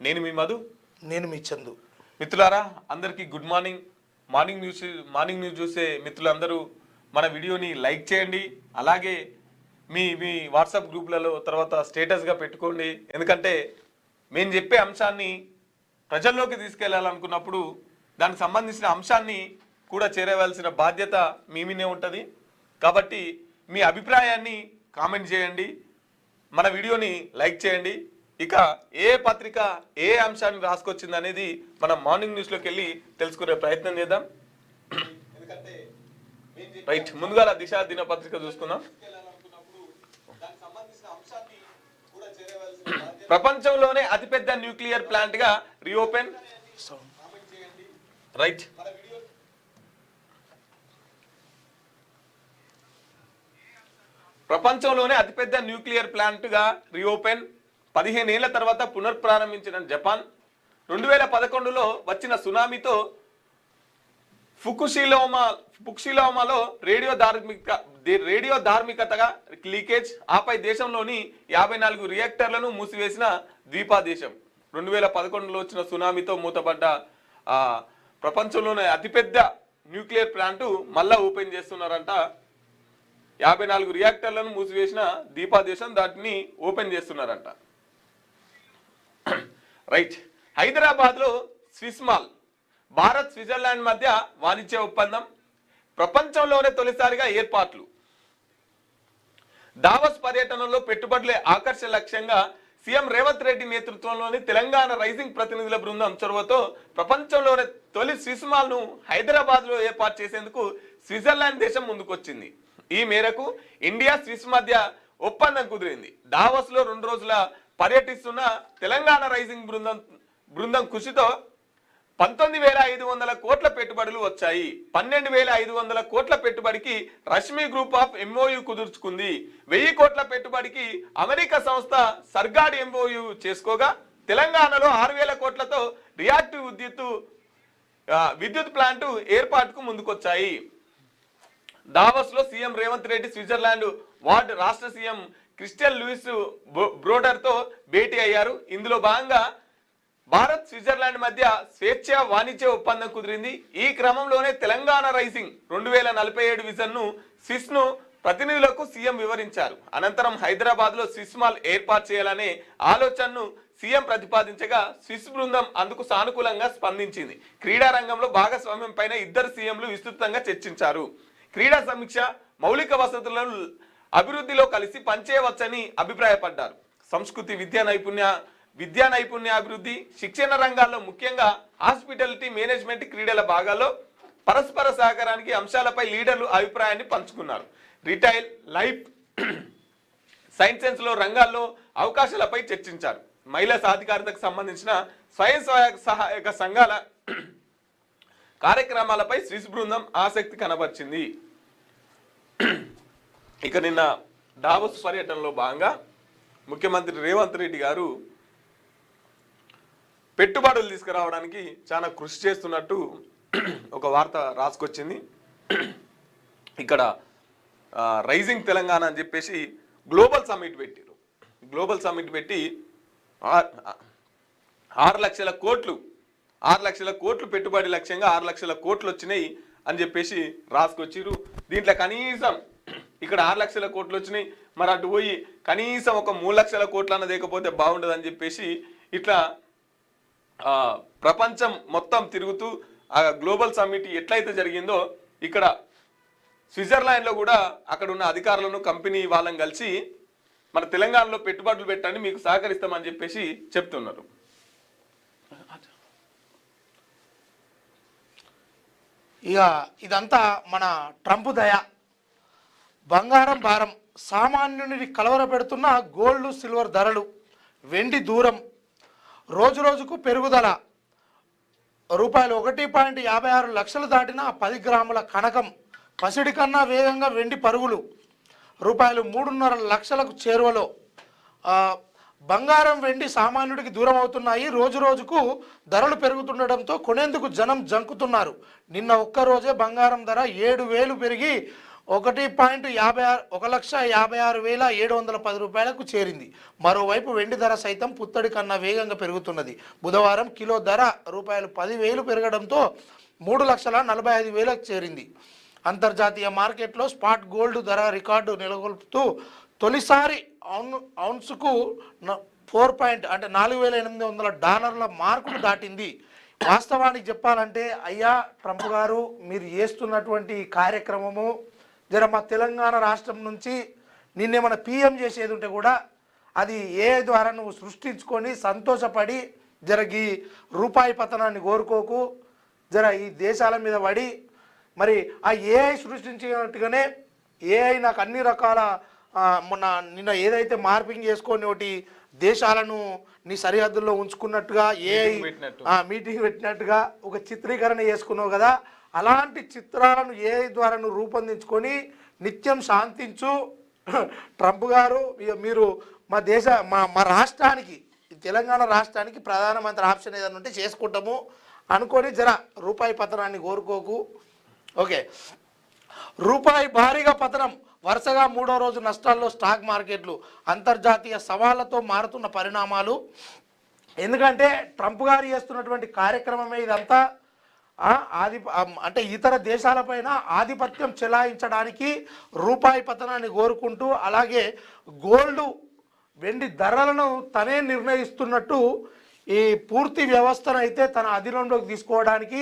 నేను మీ మధు, నేను మీ చందు. మిత్రులారా అందరికీ గుడ్ మార్నింగ్. మార్నింగ్ న్యూస్ చూసే మిత్రులందరూ మన వీడియోని లైక్ చేయండి. అలాగే మీ మీ వాట్సాప్ గ్రూప్లలో తర్వాత స్టేటస్గా పెట్టుకోండి. ఎందుకంటే మేము చెప్పే అంశాన్ని ప్రజల్లోకి తీసుకెళ్లాలనుకున్నప్పుడు దానికి సంబంధించిన అంశాన్ని కూడా చేరవలసిన బాధ్యత మీ మీదే ఉంటుంది. కాబట్టి మీ అభిప్రాయాన్ని కామెంట్ చేయండి, మన వీడియోని లైక్ చేయండి. ఇక ఏ పత్రిక ఏ అంశాన్ని రాసుకొచ్చింది అనేది మనం మార్నింగ్ న్యూస్లోకి వెళ్ళి తెలుసుకునే ప్రయత్నం చేద్దాం. రైట్, ముందుగా దిశ దినపత్రిక చూసుకుందాం. ప్రపంచంలోనే అతిపెద్ద న్యూక్లియర్ ప్లాంట్ గా రీఓపెన్. రైట్, ప్రపంచంలోనే అతిపెద్ద న్యూక్లియర్ ప్లాంట్ గా రీఓపెన్. 15 ఏళ్ల తర్వాత పునర్ప్రారంభించిన జపాన్. 2011లో వచ్చిన సునామీతో ఫుకుషిలోమాలో రేడియో ధార్మికతగా లీకేజ్. ఆపై దేశంలోని 54 రియాక్టర్లను మూసివేసిన ద్వీపదేశం. 2011లో వచ్చిన సునామీతో మూతపడ్డ ప్రపంచంలోనే అతిపెద్ద న్యూక్లియర్ ప్లాంట్ మళ్ళా ఓపెన్ చేస్తున్నారంట. 54 రియాక్టర్లను మూసివేసిన ద్వీపదేశం దాటిని ఓపెన్ చేస్తున్నారంట. రైట్, హైదరాబాద్లో స్విస్ మాల్, భారత్ స్విట్జర్లాండ్ మధ్య వాణిజ్య ఒప్పందం. ప్రపంచంలోనే తొలిసారిగా ఏర్పాట్లు. దావోస్ పర్యటనలో పెట్టుబడులే ఆకర్షణ లక్ష్యంగా సీఎం రేవంత్ రెడ్డి నేతృత్వంలోని తెలంగాణ రైజింగ్ ప్రతినిధుల బృందం చొరవతో ప్రపంచంలోనే తొలి స్విస్ మాల్ ను హైదరాబాద్ లో ఏర్పాటు చేసేందుకు స్విట్జర్లాండ్ దేశం ముందుకొచ్చింది. ఈ మేరకు ఇండియా స్విస్ మధ్య ఒప్పందం కుదిరింది. దావోస్ లో 2 రోజుల పర్యటిస్తున్న తెలంగాణ రైజింగ్ బృందం కృషితో 19,500 కోట్ల పెట్టుబడులు వచ్చాయి. 12,500 కోట్ల పెట్టుబడికి రష్మి గ్రూప్ ఆఫ్ ఎంఓయు కుదుర్చుకుంది. 1000 కోట్ల పెట్టుబడికి అమెరికా సంస్థ సర్గాడ్ ఎంఓయు చేసుకోగా తెలంగాణలో 6,000 కోట్లతో రియాక్టివ్ విద్యుత్ ప్లాంట్ ఏర్పాటుకు ముందుకొచ్చాయి. దావోస్ లో CM Revanth Reddy Switzerland ward రాష్ట్ర సీఎం క్రిస్టియన్ లూయిస్ బ్రోడర్ తో భేటీ అయ్యారు. ఇందులో భాగంగా భారత్ స్విట్జర్లాండ్ మధ్య స్వేచ్ఛ వాణిజ్య ఒప్పందం కుదిరింది. ఈ క్రమంలోనే తెలంగాణ రైజింగ్ 2047 విజన్ ను స్విస్ ను ప్రతినిధులకు సీఎం వివరించారు. అనంతరం హైదరాబాద్ లో స్విస్ మాల్ ఏర్పాటు చేయాలనే ఆలోచనను సీఎం ప్రతిపాదించగా స్విస్ బృందం అందుకు సానుకూలంగా స్పందించింది. క్రీడా రంగంలో భాగస్వామ్యం పైన ఇద్దరు సీఎంలు విస్తృతంగా చర్చించారు. క్రీడా సమీక్ష, మౌలిక వసతులను అభివృద్ధిలో కలిసి పనిచేయవచ్చని అభిప్రాయపడ్డారు. సంస్కృతి, విద్యా నైపుణ్య అభివృద్ధి, శిక్షణ రంగాల్లో ముఖ్యంగా హాస్పిటాలిటీ, మేనేజ్మెంట్, క్రీడల భాగాల్లో పరస్పర సహకారానికి అంశాలపై లీడర్లు అభిప్రాయాన్ని పంచుకున్నారు. రిటైల్, లైఫ్ సైన్సెస్ లో రంగాల్లో అవకాశాలపై చర్చించారు. మహిళా సాధికారతకు సంబంధించిన స్వయం సహాయక సంఘాల కార్యక్రమాలపై స్విస్ బృందం ఆసక్తి కనబర్చింది. ఇక నిన్న దావోస్ పర్యటనలో భాగంగా ముఖ్యమంత్రి రేవంత్ రెడ్డి గారు పెట్టుబడులు తీసుకురావడానికి చాలా కృషి చేస్తున్నట్టు ఒక వార్త రాసుకొచ్చింది. ఇక్కడ రైజింగ్ తెలంగాణ అని చెప్పేసి గ్లోబల్ సమ్మిట్ పెట్టారు. గ్లోబల్ సమ్మిట్ పెట్టి 6 లక్షల కోట్లు పెట్టుబడి లక్ష్యంగా 6 లక్షల కోట్లు వచ్చినాయి అని చెప్పేసి రాసుకొచ్చిరు. దీంట్లో కనీసం ఇక్కడ 6 లక్షల కోట్లు వచ్చినాయి, మరి అటు పోయి కనీసం ఒక 3 లక్షల కోట్లు అన్న లేకపోతే బాగుండదు అని చెప్పేసి ఇట్లా ప్రపంచం మొత్తం తిరుగుతూ ఆ గ్లోబల్ సమ్మిట్ ఎట్లయితే జరిగిందో ఇక్కడ స్విట్జర్లాండ్లో కూడా అక్కడ ఉన్న అధికారులను, కంపెనీ వాళ్ళని కలిసి మన తెలంగాణలో పెట్టుబడులు పెట్టండి, మీకు సహకరిస్తామని చెప్పేసి చెప్తున్నారు. ఇక ఇదంతా మన ట్రంప్ దయ. బంగారం భారం, సామాన్యుని కలవరపెడుతున్న గోల్డ్ సిల్వర్ ధరలు, వెండి దూరం రోజు రోజుకు పెరుగుదల. రూపాయలు 1.56 లక్షలు దాటిన 10 గ్రాముల కనకం. పసిడి కన్నా వేగంగా వెండి పరుగులు. రూపాయలు 3.5 లక్షలకు చేరువలో. బంగారం, వెండి సామాన్యుడికి దూరం అవుతున్నాయి. రోజు రోజుకు ధరలు పెరుగుతుండటంతో కొనేందుకు జనం జంకుతున్నారు. నిన్న ఒక్కరోజే బంగారం ధర 7,000 పెరిగి 1,56,710 రూపాయలకు చేరింది. మరోవైపు వెండి ధర సైతం పుత్తడి కన్నా వేగంగా పెరుగుతున్నది. బుధవారం కిలో ధర రూపాయలు 10,000 పెరగడంతో 3,45,000కు చేరింది. అంతర్జాతీయ మార్కెట్లో స్పాట్ గోల్డ్ ధర రికార్డు నెలకొల్పుతూ తొలిసారి ఔన్సుకు 4,800 మార్కును దాటింది. వాస్తవానికి చెప్పాలంటే అయ్యా ట్రంప్ గారు, మీరు చేస్తున్నటువంటి ఈ కార్యక్రమము జర మా తెలంగాణ రాష్ట్రం నుంచి నిన్నేమైనా పిఎం చేసేది ఉంటే కూడా అది ఏ ద్వారా నువ్వు సృష్టించుకొని సంతోషపడి జరగి రూపాయి పతనాన్ని కోరుకోకు, జర ఈ దేశాల మీద పడి మరి ఆ ఏఐ సృష్టించినట్టుగానే ఏఐ నాకు అన్ని రకాల నిన్న ఏదైతే మార్పింగ్ చేసుకొని ఒకటి దేశాలను నీ సరిహద్దుల్లో ఉంచుకున్నట్టుగా ఏఐ మీటింగ్ పెట్టినట్టుగా ఒక చిత్రీకరణ చేసుకున్నావు కదా, అలాంటి చిత్రాలను ఏఐ ద్వారా నువ్వు రూపొందించుకొని నిత్యం శాంతించు. ట్రంప్ గారు మీరు మా మా రాష్ట్రానికి, తెలంగాణ రాష్ట్రానికి ప్రధానమంత్రి ఆప్షన్ ఏదైనా ఉంటే చేసుకుంటాము అనుకొని జర రూపాయి పతనాన్ని కోరుకోకు. ఓకే, రూపాయి భారీగా పతనం, వరుసగా 3వ రోజు నష్టాల్లో స్టాక్ మార్కెట్లు. అంతర్జాతీయ సవాళ్లతో మారుతున్న పరిణామాలు. ఎందుకంటే ట్రంప్ గారు చేస్తున్నటువంటి కార్యక్రమమే ఇదంతా. అంటే ఇతర దేశాలపైన ఆధిపత్యం చెలాయించడానికి రూపాయి పతనాన్ని కోరుకుంటూ, అలాగే గోల్డ్ వెండి ధరలను తనే నిర్ణయిస్తున్నట్టు ఈ పూర్తి వ్యవస్థను అయితే తన అధీనంలోకి తీసుకోవడానికి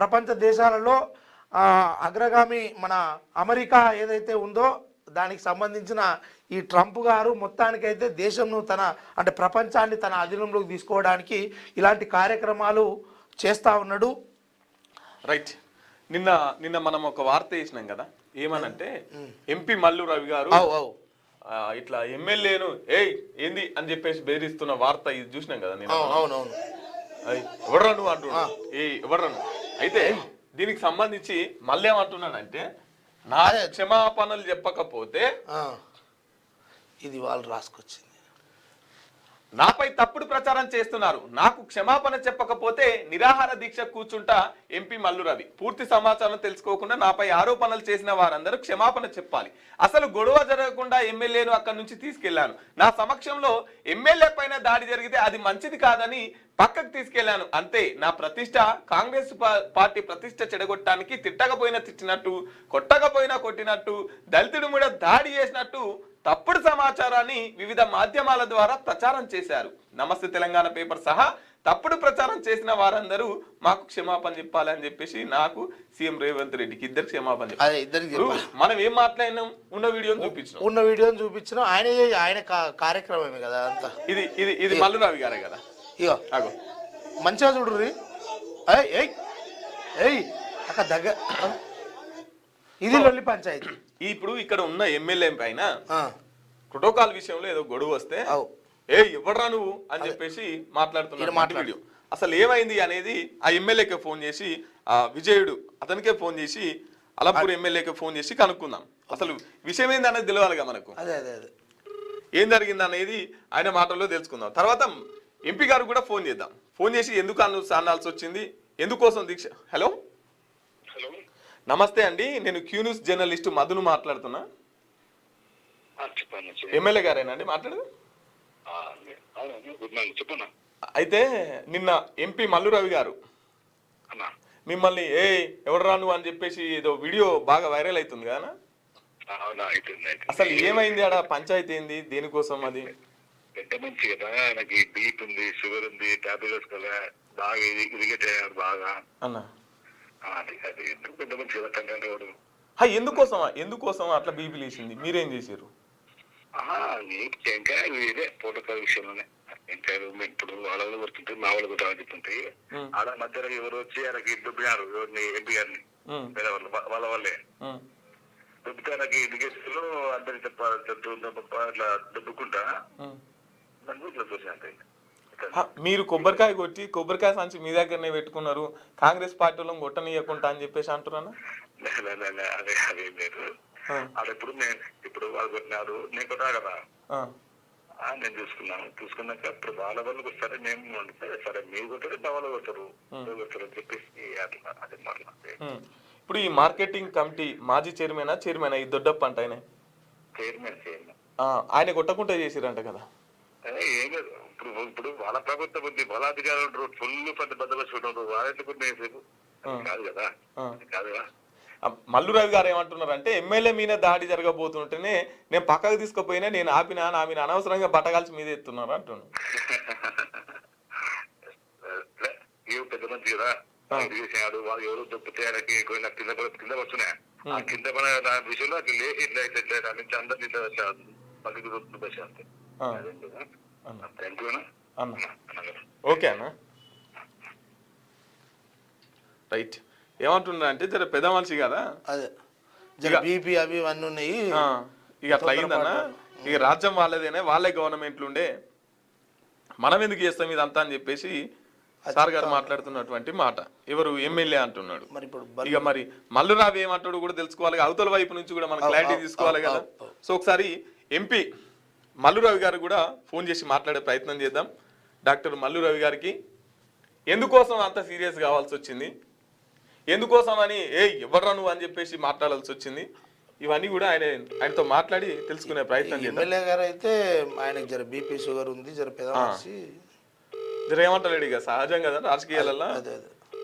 ప్రపంచ దేశాలలో అగ్రగామి మన అమెరికా ఏదైతే ఉందో దానికి సంబంధించిన ఈ ట్రంప్ గారు మొత్తానికైతే దేశంను అంటే ప్రపంచాన్ని తన అధీనంలోకి తీసుకోవడానికి ఇలాంటి కార్యక్రమాలు చేస్తూ ఉన్నాడు. రైట్. నిన్న మనం ఒక వార్త వేసినాం కదా, ఏమనంటే ఎంపీ మల్లు రవి గారు ఇట్లా ఎమ్మెల్యేను ఏంది అని చెప్పేసి బెదిరిస్తున్న వార్త ఇది చూసినాం కదా. నేను ఎవడరా నువ్వు అంటున్నా, ఎవడరా నువ్వు. అయితే దీనికి సంబంధించి మళ్ళీ ఏమంటున్నానంటే, నా క్షమాపణలు చెప్పకపోతే ఇది వాళ్ళు రాసుకొచ్చింది, నాపై తప్పుడు ప్రచారం చేస్తున్నారు, నాకు క్షమాపణ చెప్పకపోతే నిరాహార దీక్ష కూర్చుంటా ఎంపీ మల్లు రవి. పూర్తి సమాచారం తెలుసుకోకుండా నాపై ఆరోపణలు చేసిన వారందరూ క్షమాపణ చెప్పాలి. అసలు గొడవ జరగకుండా ఎమ్మెల్యేను అక్కడి నుంచి తీసుకెళ్లాను. నా సమక్షంలో ఎమ్మెల్యే పైన దాడి జరిగితే అది మంచిది కాదని పక్కకు తీసుకెళ్లాను అంతే. నా ప్రతిష్ట, కాంగ్రెస్ పార్టీ ప్రతిష్ట చెడగొట్టడానికి తిట్టకపోయినా తిట్టినట్టు, కొట్టకపోయినా కొట్టినట్టు, దళితుడి మీద దాడి చేసినట్టు తప్పుడు సమాచారాన్ని వివిధ మాధ్యమాల ద్వారా ప్రచారం చేశారు. నమస్తే తెలంగాణ పేపర్ సహా తప్పుడు ప్రచారం చేసిన వారందరూ మాకు క్షమాపణ చెప్పాలి అని చెప్పేసి నాకు సీఎం రేవంత్ రెడ్డికి ఇద్దరు క్షమాపణ చెప్పారు. మనం ఏం మాట్లాడినాం, ఉన్న వీడియోని చూపించిన ఆయన కార్యక్రమమే కదా అంతా. ఇది మల్లు రవి గారే కదా. ఇగో మంచిగా చూడుర్రి, అక్కడ దగ్గర ఇది లొల్లి పంచాయతీ. ఇప్పుడు ఇక్కడ ఉన్న ఎమ్మెల్యే పైన ప్రోటోకాల్ విషయంలో ఏదో గొడవ వస్తే ఎవడరా నువ్వు అని చెప్పేసి మాట్లాడుతున్నా. అసలు ఏమైంది అనేది ఆ ఎమ్మెల్యేకే ఫోన్ చేసి, ఆ విజయుడు అతనికే ఫోన్ చేసి, అలంపూర్ ఎమ్మెల్యేకే ఫోన్ చేసి కనుక్కుందాం. అసలు విషయం ఏంది అనేది తెలియాలిగా మనకు. ఏం జరిగింది అనేది ఆయన మాటల్లో తెలుసుకుందాం. తర్వాత ఎంపీ గారు కూడా ఫోన్ చేద్దాం. ఫోన్ చేసి ఎందుకు అనాల్సి వచ్చింది, ఎందుకోసం దీక్ష. హలో నమస్తే అండి, నేను క్యూ న్యూస్ జర్నలిస్ట్ మధును మాట్లాడుతున్నా. ఎమ్మెల్యే గారేనా అండి మాట్లాడదు? అయితే నిన్న ఎంపీ మల్లు రవి గారు మిమ్మల్ని ఎవడరా నువ్వు అని చెప్పేసి ఏదో వీడియో బాగా వైరల్ అవుతుంది కదా. అసలు ఏమైంది ఆడ, పంచాయతీ ఏంది, దేనికోసం? అది పెద్ద మంచి కదా, నాకు బీపీ ఉంది, షుగర్ ఉంది, టాబ్లెట్స్ కదా, బాగా ఇరిగేట్ అయ్యారు బాగా అన్న. అది ఎందుకు పెద్ద మంచి కదా కంటే ఎందుకోసం అట్లా బీపీ లేచింది, మీరేం చేశారు? ఇంకా వేరే ప్రోటోకాల్ విషయంలోనే ఇంకా ఇప్పుడు వాళ్ళ కొడుతుంటే మా వాళ్ళు కూడా చెప్తుంటాయి. ఆడ మధ్యలో ఎవరు వచ్చి ఆయనకి దుబ్బినారు ఎంపీ గారిని, వాళ్ళ వాళ్ళే దుబ్బితే ఆయనకి ఇరిగేషన్ లో అందరి అట్లా దుబ్బుకుంటా మీరు కొబ్బరికాయ కొట్టి కొబ్బరికాయ సంచి మీ దగ్గరనే పెట్టుకున్నారు, కాంగ్రెస్ పార్టీలో కొట్టనీయకుండా అని చెప్పేసి అంటున్నాను. అదేం లేదు, ఇప్పుడు వాళ్ళు కొట్టినారు, నేను కొట్టా కదా, నేను చూసుకున్నాక ఇప్పుడు వాళ్ళ వాళ్ళకి వస్తారే, మేము సరే మీరు కొట్టారు మా వాళ్ళు కొట్టారు అని చెప్పేసి అట్లా అదే మాట్లాడితే. ఇప్పుడు ఈ మార్కెటింగ్ కమిటీ మాజీ చైర్మన్ ఈ దొడ్డప్ప అంట ఆయన చైర్మన్ ఆయన కొట్టకుంటే చేసిరంట కదా. ఏం లేదు ఇప్పుడు ఇప్పుడు వాళ్ళ ప్రభుత్వం ఉంది, బలాధికారులు ఫుల్ పెద్ద బద్దబస్సు ఉంటారు, వాళ్ళెందుకు సేపు కాదు కదా. కాదు కదా. మల్లు రవి గారు ఏమంటున్నారంటే ఎమ్మెల్యే మీద దాడి జరగబోతుంటేనే నేను పక్కకు తీసుకుపోయినా నేను ఆపిన నా మీద అనవసరంగా బట్టగాల్చి మీద ఎత్తున్నారు అంటున్నాను. పెద్ద మంచి కదా చేసినాడు, వాళ్ళు ఎవరు దొప్పితే ఆయనకి కింద వస్తున్నాయి. ఆ కింద పడ విషయంలో అది లేచి ఇట్లా ఇట్లా నుంచి అందరు ఇట్లా పక్కకి దొప్పిస్తే ఓకే అన్న రైట్. ఏమంటున్నా అంటే జర పెద్ద మనిషి కదా, అదే బీపీ అవి ఇవన్నీ ఉన్నాయి. ఇక అట్లా అయిందన్న. ఇక రాజ్యం వాళ్ళదేనే, వాళ్ళే గవర్నమెంట్లు ఉండే, మనం ఎందుకు చేస్తాం ఇదంతా అని చెప్పేసి సార్ గారు మాట్లాడుతున్నటువంటి మాట. ఎవరు ఎమ్మెల్యే అంటున్నాడు. ఇక మరి మల్లు రావు ఏమంటాడు కూడా తెలుసుకోవాలి, అవతల వైపు నుంచి కూడా మనం క్లారిటీ తీసుకోవాలి కదా. సో ఒకసారి ఎంపీ మల్లు రవి గారు కూడా ఫోన్ చేసి మాట్లాడే ప్రయత్నం చేద్దాం. డాక్టర్ మల్లు రవి గారికి ఎందుకోసం అంత సీరియస్ కావాల్సి వచ్చింది, ఎందుకోసం అని ఎవడ్రా నువ్వు అని చెప్పేసి మాట్లాడాల్సి వచ్చింది, ఇవన్నీ కూడా ఆయనతో మాట్లాడి తెలుసుకునే ప్రయత్నం చేద్దాం. ఎమ్మెల్యే గారు అయితే ఆయనకి జర బీపీ షుగర్ ఉంది, జర జర ఏమంటాడు ఇక సహజం కదా రాజకీయాలలో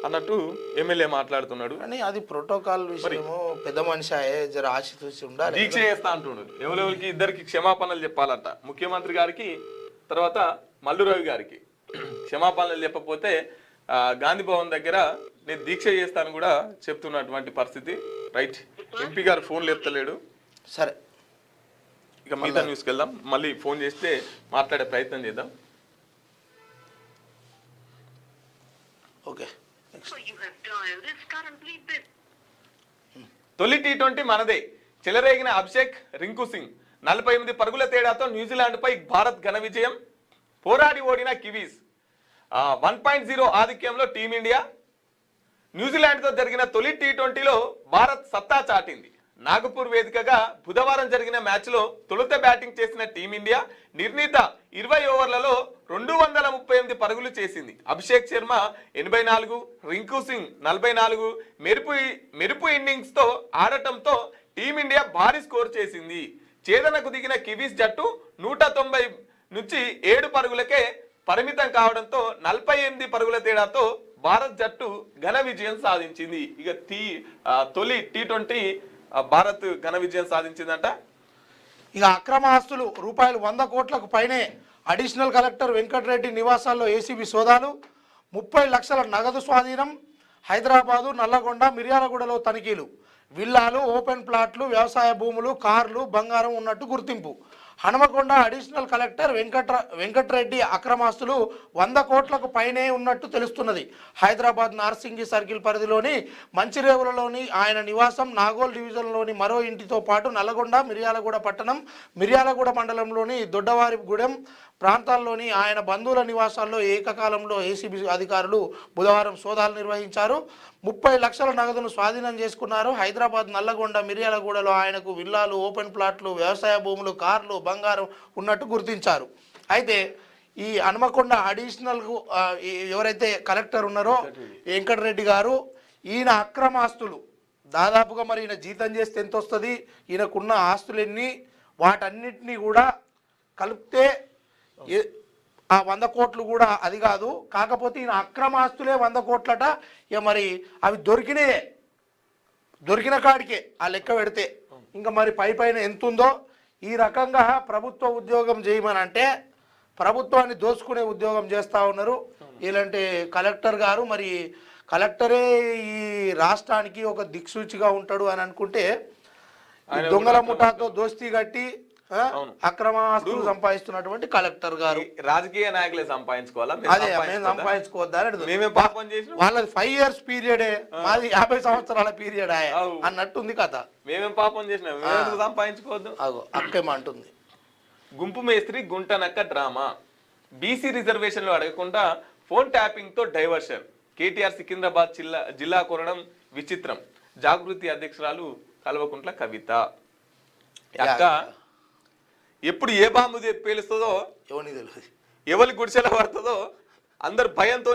అన్నట్టు ఎమ్మెల్యే మాట్లాడుతున్నాడు. కానీ అది ప్రోటోకాల్ విషయము, పెద్ద మనిషి జర ఆశిస్తూ ఉండాలి. దీక్ష చేస్తా అంటున్నాడు. ఎవరెవరికి ఇద్దరికి క్షమాపణలు చెప్పాలంట, ముఖ్యమంత్రి గారికి తర్వాత మల్లు రవి గారికి. క్షమాపణలు చెప్పకపోతే గాంధీ భవన్ దగ్గర నేను దీక్ష చేస్తాను కూడా చెప్తున్నటువంటి పరిస్థితి. రైట్, ఎంపీ గారు ఫోన్లు ఎత్తలేడు. సరే, ఇక మిగతా న్యూస్కి వెళ్దాం. మళ్ళీ ఫోన్ చేస్తే మాట్లాడే ప్రయత్నం చేద్దాం. ఓకే. తొలి T20 మనదే. చెలరేగిన అభిషేక్, రింకు సింగ్ 48 పరుగుల తేడాతో న్యూజిలాండ్ పై భారత్ ఘన విజయం. పోరాడి ఓడిన కివీస్. 1.0 ఆధిక్యంలో టీమిండియా. న్యూజిలాండ్ తో జరిగిన తొలి T20లో భారత్ సత్తా చాటింది. నాగపూర్ వేదికగా బుధవారం జరిగిన మ్యాచ్ లో తొలుత బ్యాటింగ్ చేసిన టీమిండియా నిర్ణీత 20 ఓవర్లలో 238 పరుగులు చేసింది. అభిషేక్ శర్మ 84, రింకు సింగ్ 44 మెరుపు ఇన్నింగ్స్ తో ఆడటంతో టీమిండియా భారీ స్కోర్ చేసింది. ఛేదనకు దిగిన కివీస్ జట్టు 190 నుంచి 7 పరుగులకే పరిమితం కావడంతో 48 పరుగుల తేడాతో భారత్ జట్టు ఘన విజయం సాధించింది. ఇక తొలి T20 భారత్ ఘన విజయం సాధించిందంట. ఇక అక్రమ ఆస్తులు రూపాయలు 100 కోట్లకు పైనే. అడిషనల్ కలెక్టర్ వెంకటరెడ్డి నివాసాల్లో ఏసీబీ సోదాలు. 30 లక్షల నగదు స్వాధీనం. హైదరాబాదు, నల్లగొండ, మిర్యాలగూడలో తనిఖీలు. విల్లాలు, ఓపెన్ ప్లాట్లు, వ్యవసాయ భూములు, కార్లు, బంగారం ఉన్నట్టు గుర్తింపు. హనుమకొండ అడిషనల్ కలెక్టర్ వెంకటరెడ్డి అక్రమాస్తులు 100 కోట్లకు పైనే ఉన్నట్టు తెలుస్తున్నది. హైదరాబాద్ నార్సింగి సర్కిల్ పరిధిలోని మంచిరేవులలోని ఆయన నివాసం, నాగోల్ డివిజన్లోని మరో ఇంటితో పాటు నల్లగొండ, మిర్యాలగూడ పట్టణం, మిర్యాలగూడ మండలంలోని దొడ్డవారిగూడెం ప్రాంతాల్లోని ఆయన బంధువుల నివాసాల్లో ఏకకాలంలో ఏసీబీ అధికారులు బుధవారం సోదాలు నిర్వహించారు. 30 లక్షల నగదును స్వాధీనం చేసుకున్నారు. హైదరాబాద్, నల్లగొండ, మిర్యాలగూడలో ఆయనకు విల్లాలు, ఓపెన్ ప్లాట్లు, వ్యవసాయ భూములు, కార్లు, బంగారం ఉన్నట్టు గుర్తించారు. అయితే ఈ హనుమకొండ అడిషనల్ ఎవరైతే కలెక్టర్ ఉన్నారో వెంకటరెడ్డి గారు, ఈయన అక్రమ ఆస్తులు దాదాపుగా మరి ఈయన జీతం చేస్తే ఎంత వస్తుంది, ఈయనకున్న ఆస్తులు ఎన్ని, వాటన్నిటినీ కూడా కలిపితే ఆ 100 కోట్లు కూడా అది కాదు. కాకపోతే ఈయన అక్రమ ఆస్తులే 100 కోట్లట. ఇక మరి అవి దొరికిన కాడికే ఆ లెక్క పెడితే ఇంకా మరి పైన ఎంత ఉందో. ఈ రకంగా ప్రభుత్వ ఉద్యోగం చేయమని అంటే ప్రభుత్వాన్ని దోచుకునే ఉద్యోగం చేస్తూ ఉన్నారు. ఇలాంటి కలెక్టర్ గారు, మరి కలెక్టరే ఈ రాష్ట్రానికి ఒక దిక్సూచిగా ఉంటాడు అని అనుకుంటే దొంగల ముఠాతో దోస్తీ కట్టి అక్రమ ఆస్తులు సంపాదిస్తున్నటువంటి కలెక్టర్ గారు రాజకీయ నాయకులే సంపాదించుకోవాలా? అదే మేము సంపాదించుకోవద్దని వాళ్ళది 5 years పీరియడే, మాది 50 సంవత్సరాల పీరియడ్ అన్నట్టుంది కథ. మేమేం పాపం చేసినాం, సంపాదించుకోవద్దు అక్కేమంటుంది. గుంపు మేస్త్రి గుంటనక్క డ్రామా. బీసీ రిజర్వేషన్లు అడగకుండా ఫోన్ ట్యాపింగ్ తో డైవర్షన్. కేటీఆర్ సికింద్రాబాద్ జిల్లా కోరడం విచిత్రం. జాగృతి అధ్యక్షురాలు కల్వకుంట్ల కవిత. అక్క ఎప్పుడు ఏ బాంబు పేలుస్తుందో, ఎవరి గుడిసెల పడుతుందో అందరు భయంతో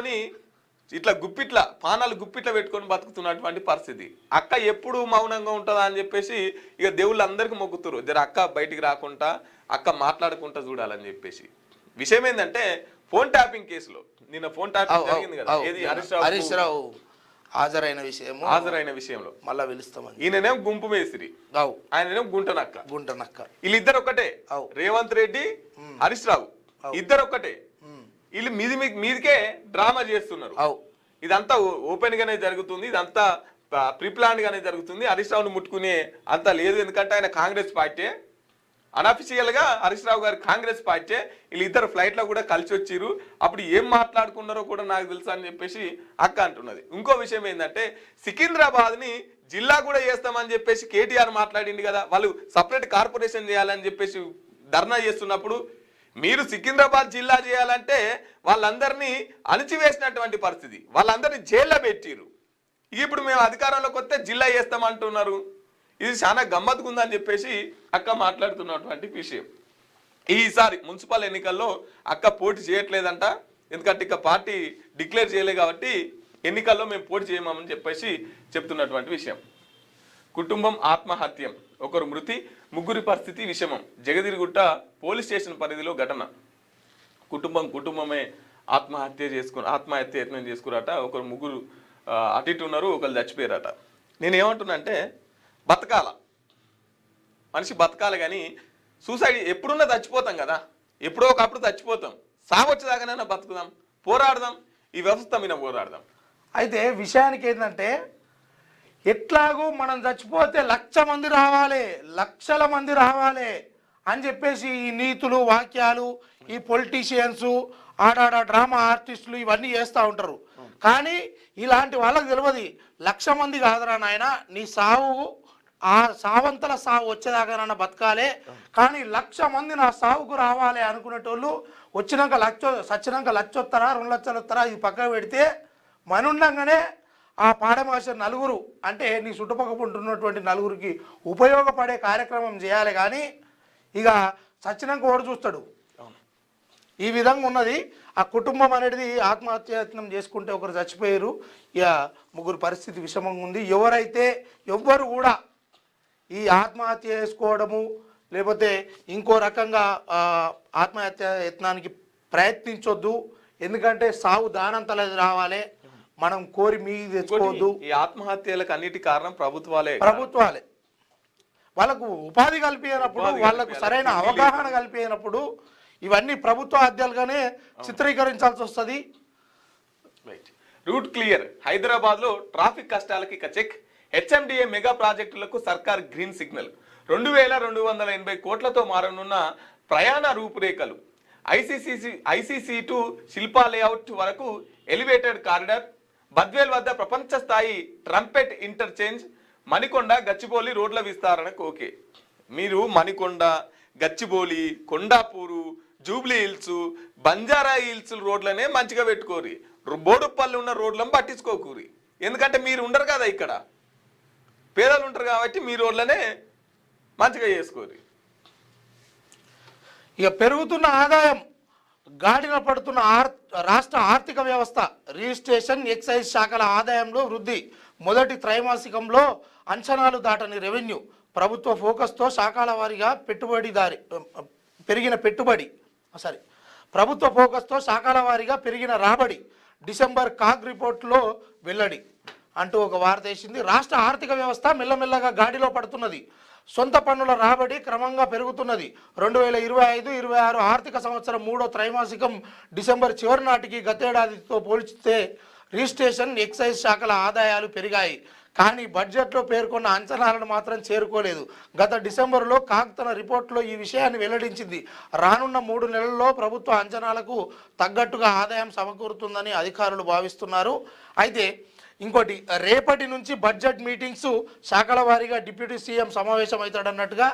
ఇట్లా గుప్పిట్ల పానాలు గుప్పిట్ల పెట్టుకొని బతుకుతున్నటువంటి పరిస్థితి. అక్క ఎప్పుడు మౌనంగా ఉంటుందా అని చెప్పేసి ఇక దేవుళ్ళు అందరికీ మొక్కుతురు, జర అక్క బయటికి రాకుండా అక్క మాట్లాడుకుంటా చూడాలని చెప్పేసి. విషయం ఏంటంటే ఫోన్ ట్యాపింగ్ కేసులో నిన్న ఫోన్ ట్యాపింగ్ జరిగింది కదా, ఏది హరీష్ రావు హాజరైన విషయంలో మళ్ళా పిలుస్తామని. ఈయననేమో గుంపు మేసిరి, ఆయననేమో గుంటనక్క. వీళ్ళిద్దరు ఒకటే, రేవంత్ రెడ్డి హరీష్ రావు ఇద్దరు ఒకటే. వీళ్ళు మీదికే డ్రామా చేస్తున్నారు. ఇదంతా ఓపెన్ గానే జరుగుతుంది, ఇదంతా ప్రీప్లాన్ గానే జరుగుతుంది. హరీష్ రావుని ముట్టుకునే అంత లేదు, ఎందుకంటే ఆయన కాంగ్రెస్ పార్టీ, అన్అఫిషియల్ గా హరీష్ రావు గారు కాంగ్రెస్ పార్టీ. వీళ్ళిద్దరు ఫ్లైట్ లో కూడా కలిసి వచ్చిర్రు. అప్పుడు ఏం మాట్లాడుకున్నారో కూడా నాకు తెలుసు అని చెప్పేసి అక్క అంటున్నది. ఇంకో విషయం ఏంటంటే సికింద్రాబాద్ ని జిల్లా కూడా చేస్తామని చెప్పేసి కేటీఆర్ మాట్లాడింది కదా, వాళ్ళు సపరేట్ కార్పొరేషన్ చేయాలని చెప్పేసి ధర్నా చేస్తున్నప్పుడు మీరు సికింద్రాబాద్ జిల్లా చేయాలంటే వాళ్ళందరినీ అణిచివేసినటువంటి పరిస్థితి, వాళ్ళందరినీ జైల్లో పెట్టిరు. ఇప్పుడు మేము అధికారంలోకి వస్తే జిల్లా చేస్తామంటున్నారు. ఇది చాలా గమ్మత్తుగా ఉందని చెప్పేసి అక్క మాట్లాడుతున్నటువంటి విషయం. ఈసారి మున్సిపల్ ఎన్నికల్లో అక్క పోటీ చేయట్లేదంట, ఎందుకంటే ఇక పార్టీ డిక్లేర్ చేయలేదు కాబట్టి ఎన్నికల్లో మేము పోటీ చేయమని చెప్పేసి చెప్తున్నటువంటి విషయం. కుటుంబం ఆత్మహత్యం, ఒకరు మృతి, ముగ్గురి పరిస్థితి విషమం. జగదిరిగుట్ట పోలీస్ స్టేషన్ పరిధిలో ఘటన. కుటుంబమే ఆత్మహత్య యత్నం చేసుకురాట. ఒకరు ముగ్గురు అటు ఇటు ఉన్నారు, ఒకరు చచ్చిపోయారట. నేనేమంటున్నా అంటే బతకాల, మనిషి బతకాలి, కానీ సూసైడ్ ఎప్పుడున్నా చచ్చిపోతాం కదా, ఎప్పుడో ఒకప్పుడు చచ్చిపోతాం. సావొచ్చేదాకానైనా బతుకుదాం, పోరాడదాం, ఈ వ్యవస్థ మీద పోరాడదాం. అయితే విషయానికి ఏంటంటే ఎట్లాగూ మనం చచ్చిపోతే 1,00,000 మంది రావాలి, లక్షల మంది రావాలి అని చెప్పేసి ఈ నీతులు వాక్యాలు ఈ పొలిటీషియన్స్ ఆడాడ డ్రామా ఆర్టిస్టులు ఇవన్నీ చేస్తూ ఉంటారు. కానీ ఇలాంటి వాళ్ళకి తెలియదు 1,00,000 మంది కాదురా నాయన, నీ సావు ఆ సావంతల సావు వచ్చేదాకానన్నా బతకాలే, కానీ 1,00,000 మంది నా సావుకు రావాలి అనుకునేటోళ్ళు వచ్చినాక సచ్చినాక 1,00,000 వస్తారా 2 లక్షలు వస్తారా ఇది పక్కన పెడితే మనుండంగానే ఆ పాడమాస నలుగురు అంటే నీ చుట్టుపక్కల ఉంటున్నటువంటి నలుగురికి ఉపయోగపడే కార్యక్రమం చేయాలి, కానీ ఇక సచ్చినాక ఓడి చూస్తాడు. ఈ విధంగా ఉన్నది. ఆ కుటుంబం అనేది ఆత్మహత్యయత్నం చేసుకుంటే ఒకరు చచ్చిపోయారు, ఇక ముగ్గురు పరిస్థితి విషమంగా ఉంది. ఎవ్వరు కూడా ఈ ఆత్మహత్య చేసుకోవడము లేకపోతే ఇంకో రకంగా ఆత్మహత్య యత్నానికి ప్రయత్నించొద్దు, ఎందుకంటే సావు దానంతలా రావాలి, మనం కోరి మీద తెచ్చుకోవద్దు. ఈ ఆత్మహత్యలకు అన్నిటి కారణం ప్రభుత్వాలే. వాళ్ళకు ఉపాధి కల్పించినప్పుడు, వాళ్ళకు సరైన అవగాహన కల్పించినప్పుడు ఇవన్నీ ప్రభుత్వ హత్యలుగానే చిత్రీకరించాల్సి వస్తుంది. రూట్ క్లియర్, హైదరాబాద్ లో ట్రాఫిక్ కష్టాలకి ఇక చెక్. హెచ్ఎండిఏ మెగా ప్రాజెక్టులకు సర్కార్ గ్రీన్ సిగ్నల్. 2,280 కోట్లతో మారనున్న ప్రయాణ రూపురేఖలు. ఐసీసీ టు శిల్పా లేఅవుట్ వరకు ఎలివేటెడ్ కారిడార్. బద్వేల్ వద్ద ప్రపంచ స్థాయి ట్రంపెట్ ఇంటర్చేంజ్. మణికొండ గచ్చిబౌలి రోడ్ల విస్తరణకు ఓకే. మీరు మణికొండ, గచ్చిబౌలి, కొండాపూరు, జూబ్లీ హిల్స్, బంజారా హిల్స్ రోడ్లనే మంచిగా పెట్టుకోరి, బోడుపల్లి ఉన్న రోడ్లను పట్టించుకోకూరి. ఎందుకంటే మీరు ఉండరు కదా, ఇక్కడ పేదలు ఉంటారు కాబట్టి మీ రోడ్లనే మంచిగా చేసుకోరి. ఇక పెరుగుతున్న ఆదాయం గాడిన పడుతున్న రాష్ట్ర ఆర్థిక వ్యవస్థ. రిజిస్ట్రేషన్, ఎక్సైజ్ శాఖల ఆదాయంలో వృద్ధి. మొదటి త్రైమాసికంలో అంచనాలు దాటని రెవెన్యూ. ప్రభుత్వ ఫోకస్తో శాఖల వారీగా పెరిగిన రాబడి. డిసెంబర్ కాగ్ రిపోర్టులో వెల్లడి అంటూ ఒక వార్త వేసింది. రాష్ట్ర ఆర్థిక వ్యవస్థ మెల్లమెల్లగా గాడిలో పడుతున్నది. సొంత పన్నుల రాబడి క్రమంగా పెరుగుతున్నది. 2025-26 ఆర్థిక సంవత్సరం 3వ త్రైమాసికం డిసెంబర్ చివరి నాటికి గతేడాదితో పోల్చితే రిజిస్ట్రేషన్, ఎక్సైజ్ శాఖల ఆదాయాలు పెరిగాయి, కానీ బడ్జెట్లో పేర్కొన్న అంచనాలను మాత్రం చేరుకోలేదు. గత డిసెంబర్లో కాగ్ తన రిపోర్టులో ఈ విషయాన్ని వెల్లడించింది. రానున్న 3 నెలల్లో ప్రభుత్వ అంచనాలకు తగ్గట్టుగా ఆదాయం సమకూరుతుందని అధికారులు భావిస్తున్నారు. అయితే ఇంకోటి, రేపటి నుంచి బడ్జెట్ మీటింగ్స్ శాఖల వారీగా డిప్యూటీ సీఎం సమావేశం అవుతాడన్నట్టుగా.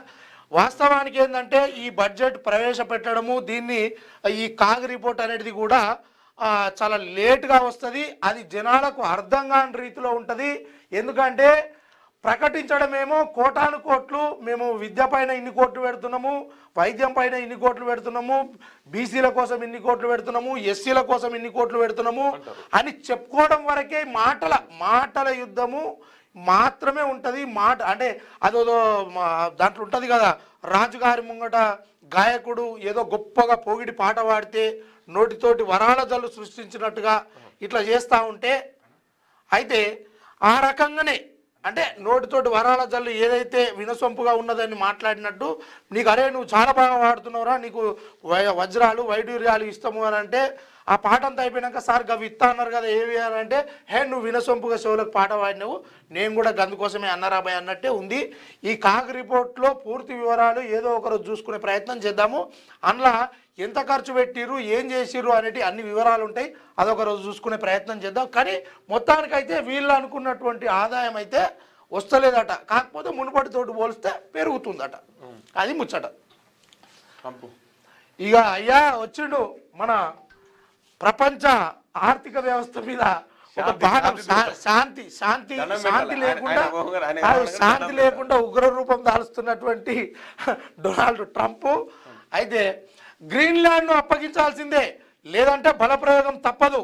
వాస్తవానికి ఏంటంటే ఈ బడ్జెట్ ప్రవేశపెట్టడము, ఈ కాగ్ రిపోర్ట్ అనేది కూడా చాలా లేట్గా వస్తుంది. అది జనాలకు అర్థం కాని రీతిలో ఉంటుంది. ఎందుకంటే ప్రకటించడమేమో కోటాను కోట్లు, మేము విద్య పైన ఇన్ని కోట్లు పెడుతున్నాము, వైద్యం పైన ఇన్ని కోట్లు పెడుతున్నాము, బీసీల కోసం ఇన్ని కోట్లు పెడుతున్నాము, ఎస్సీల కోసం ఇన్ని కోట్లు పెడుతున్నాము అని చెప్పుకోవడం వరకే మాటల యుద్ధము మాత్రమే ఉంటుంది. మాట అంటే అదో దాంట్లో ఉంటుంది కదా, రాజుగారి ముంగట గాయకుడు ఏదో గొప్పగా పోగిడి పాట పాడితే నోటితోటి వరాల జల్లు సృష్టించినట్టుగా ఇట్లా చేస్తూ ఉంటే, అయితే ఆ రకంగానే అంటే నోటితోటి వరాల జల్లు ఏదైతే వినసొంపుగా ఉన్నదని మాట్లాడినట్టు, నీకు అరే నువ్వు చాలా బాగా పాడుతున్నావురా, నీకు వజ్రాలు వైడూర్యాలు ఇస్తాము అని అంటే, ఆ పాట అంతా అయిపోయినాక సార్ గవి ఇస్తా అన్నారు కదా ఏవి అని అంటే, హే నువ్వు వినసొంపుగా షోలకు పాట పాడినావు, నేను కూడా గందుకోసమే అన్నారాబాయ్ అన్నట్టే ఉంది. ఈ కాగ్ రిపోర్ట్లో పూర్తి వివరాలు ఏదో ఒకరోజు చూసుకునే ప్రయత్నం చేద్దాము. అందులో ఎంత ఖర్చు పెట్టిర్రు, ఏం చేసిర్రు అనేటి అన్ని వివరాలు ఉంటాయి, అదొక రోజు చూసుకునే ప్రయత్నం చేద్దాం. కానీ మొత్తానికైతే వీళ్ళు అనుకున్నటువంటి ఆదాయం అయితే వస్తలేదట, కాకపోతే మునుపటితోటి పోలిస్తే పెరుగుతుందట. అది ముచ్చట. ఇక అయ్యా వచ్చిండు మన ప్రపంచ ఆర్థిక వ్యవస్థ మీద ఒక భాగం శాంతి లేకుండా ఉగ్ర రూపం దాల్స్తున్నటువంటి డొనాల్డ్ ట్రంప్ అయితే గ్రీన్లాండ్ను అప్పగించాల్సిందే, లేదంటే బలప్రయోగం తప్పదు,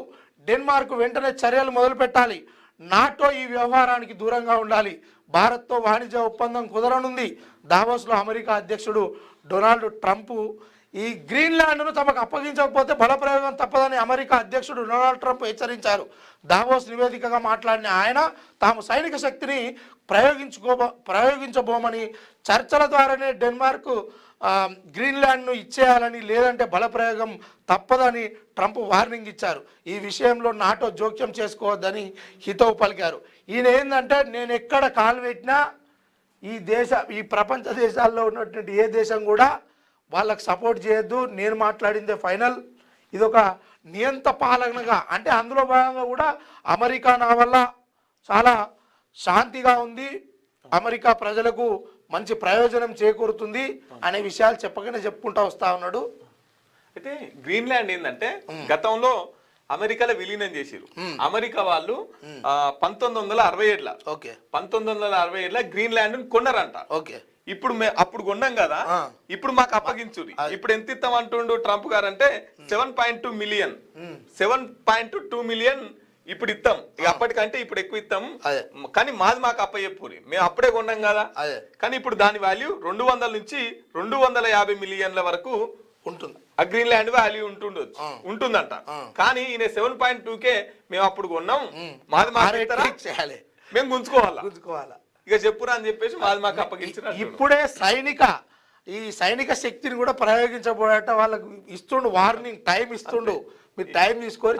డెన్మార్క్ వెంటనే చర్యలు మొదలు పెట్టాలి, నాటో ఈ వ్యవహారానికి దూరంగా ఉండాలి, భారత్తో వాణిజ్య ఒప్పందం కుదరనుంది. దావోస్లో అమెరికా అధ్యక్షుడు డొనాల్డ్ ట్రంప్ ఈ గ్రీన్లాండ్ను తమకు అప్పగించకపోతే బలప్రయోగం తప్పదని అమెరికా అధ్యక్షుడు డొనాల్డ్ ట్రంప్ హెచ్చరించారు. దావోస్ నివేదికగా మాట్లాడిన ఆయన తాము సైనిక శక్తిని ప్రయోగించబోమని, చర్చల ద్వారానే డెన్మార్క్ గ్రీన్లాండ్ను ఇచ్చేయాలని, లేదంటే బలప్రయోగం తప్పదని ట్రంప్ వార్నింగ్ ఇచ్చారు. ఈ విషయంలో నాటో జోక్యం చేసుకోవద్దని హితవు పలికారు. ఈయన ఏంటంటే, నేను ఎక్కడ కాలు పెట్టినా ఈ ప్రపంచ దేశాల్లో ఉన్నటువంటి ఏ దేశం కూడా వాళ్ళకు సపోర్ట్ చేయొద్దు, నేను మాట్లాడిందే ఫైనల్, ఇదొక నియంత పాలనగా, అంటే అందులో భాగంగా కూడా అమెరికా నా వల్ల చాలా శాంతిగా ఉంది, అమెరికా ప్రజలకు మంచి ప్రయోజనం చేకూరుతుంది అనే విషయాలు చెప్పగానే చెప్పుకుంటా వస్తా ఉన్నాడు. అయితే గ్రీన్లాండ్ ఏంటంటే గతంలో అమెరికాలో విలీనం చేసిరు. అమెరికా వాళ్ళు 1967 గ్రీన్లాండ్ కొన్నారంట. ఇప్పుడు అప్పుడు కొన్నాం కదా, ఇప్పుడు మాకు అప్పగించురి. ఇప్పుడు ఎంత ఇస్తాం అంటుండు ట్రంప్ గారు అంటే 7.2 మిలియన్ 7.2 మిలియన్ ఇప్పుడు ఇస్తాం. అప్పటికంటే ఇప్పుడు ఎక్కువ ఇస్తాం, కానీ మాది మాకు అప్పచెప్పురి, మేము అప్పుడే కొన్నాం కదా. కానీ ఇప్పుడు దాని వాల్యూ 200 నుంచి 250 మిలియన్ల వరకు ఉంటుంది. ఆ గ్రీన్లాండ్ వాల్యూ ఉంటుందంట. కానీ ఈయన 7.2కే మేము అప్పుడు కొన్నాం, మాది మాకు మేము గుంజుకోవాలా ఇక చెప్పురా అని చెప్పేసి మాది మాకు అప్పగించిన. ఇప్పుడే సైనిక శక్తిని కూడా ప్రయోగించబోయట, వాళ్ళకు ఇస్తుండు వార్నింగ్, టైం ఇస్తుండు, మీరు టైం తీసుకొని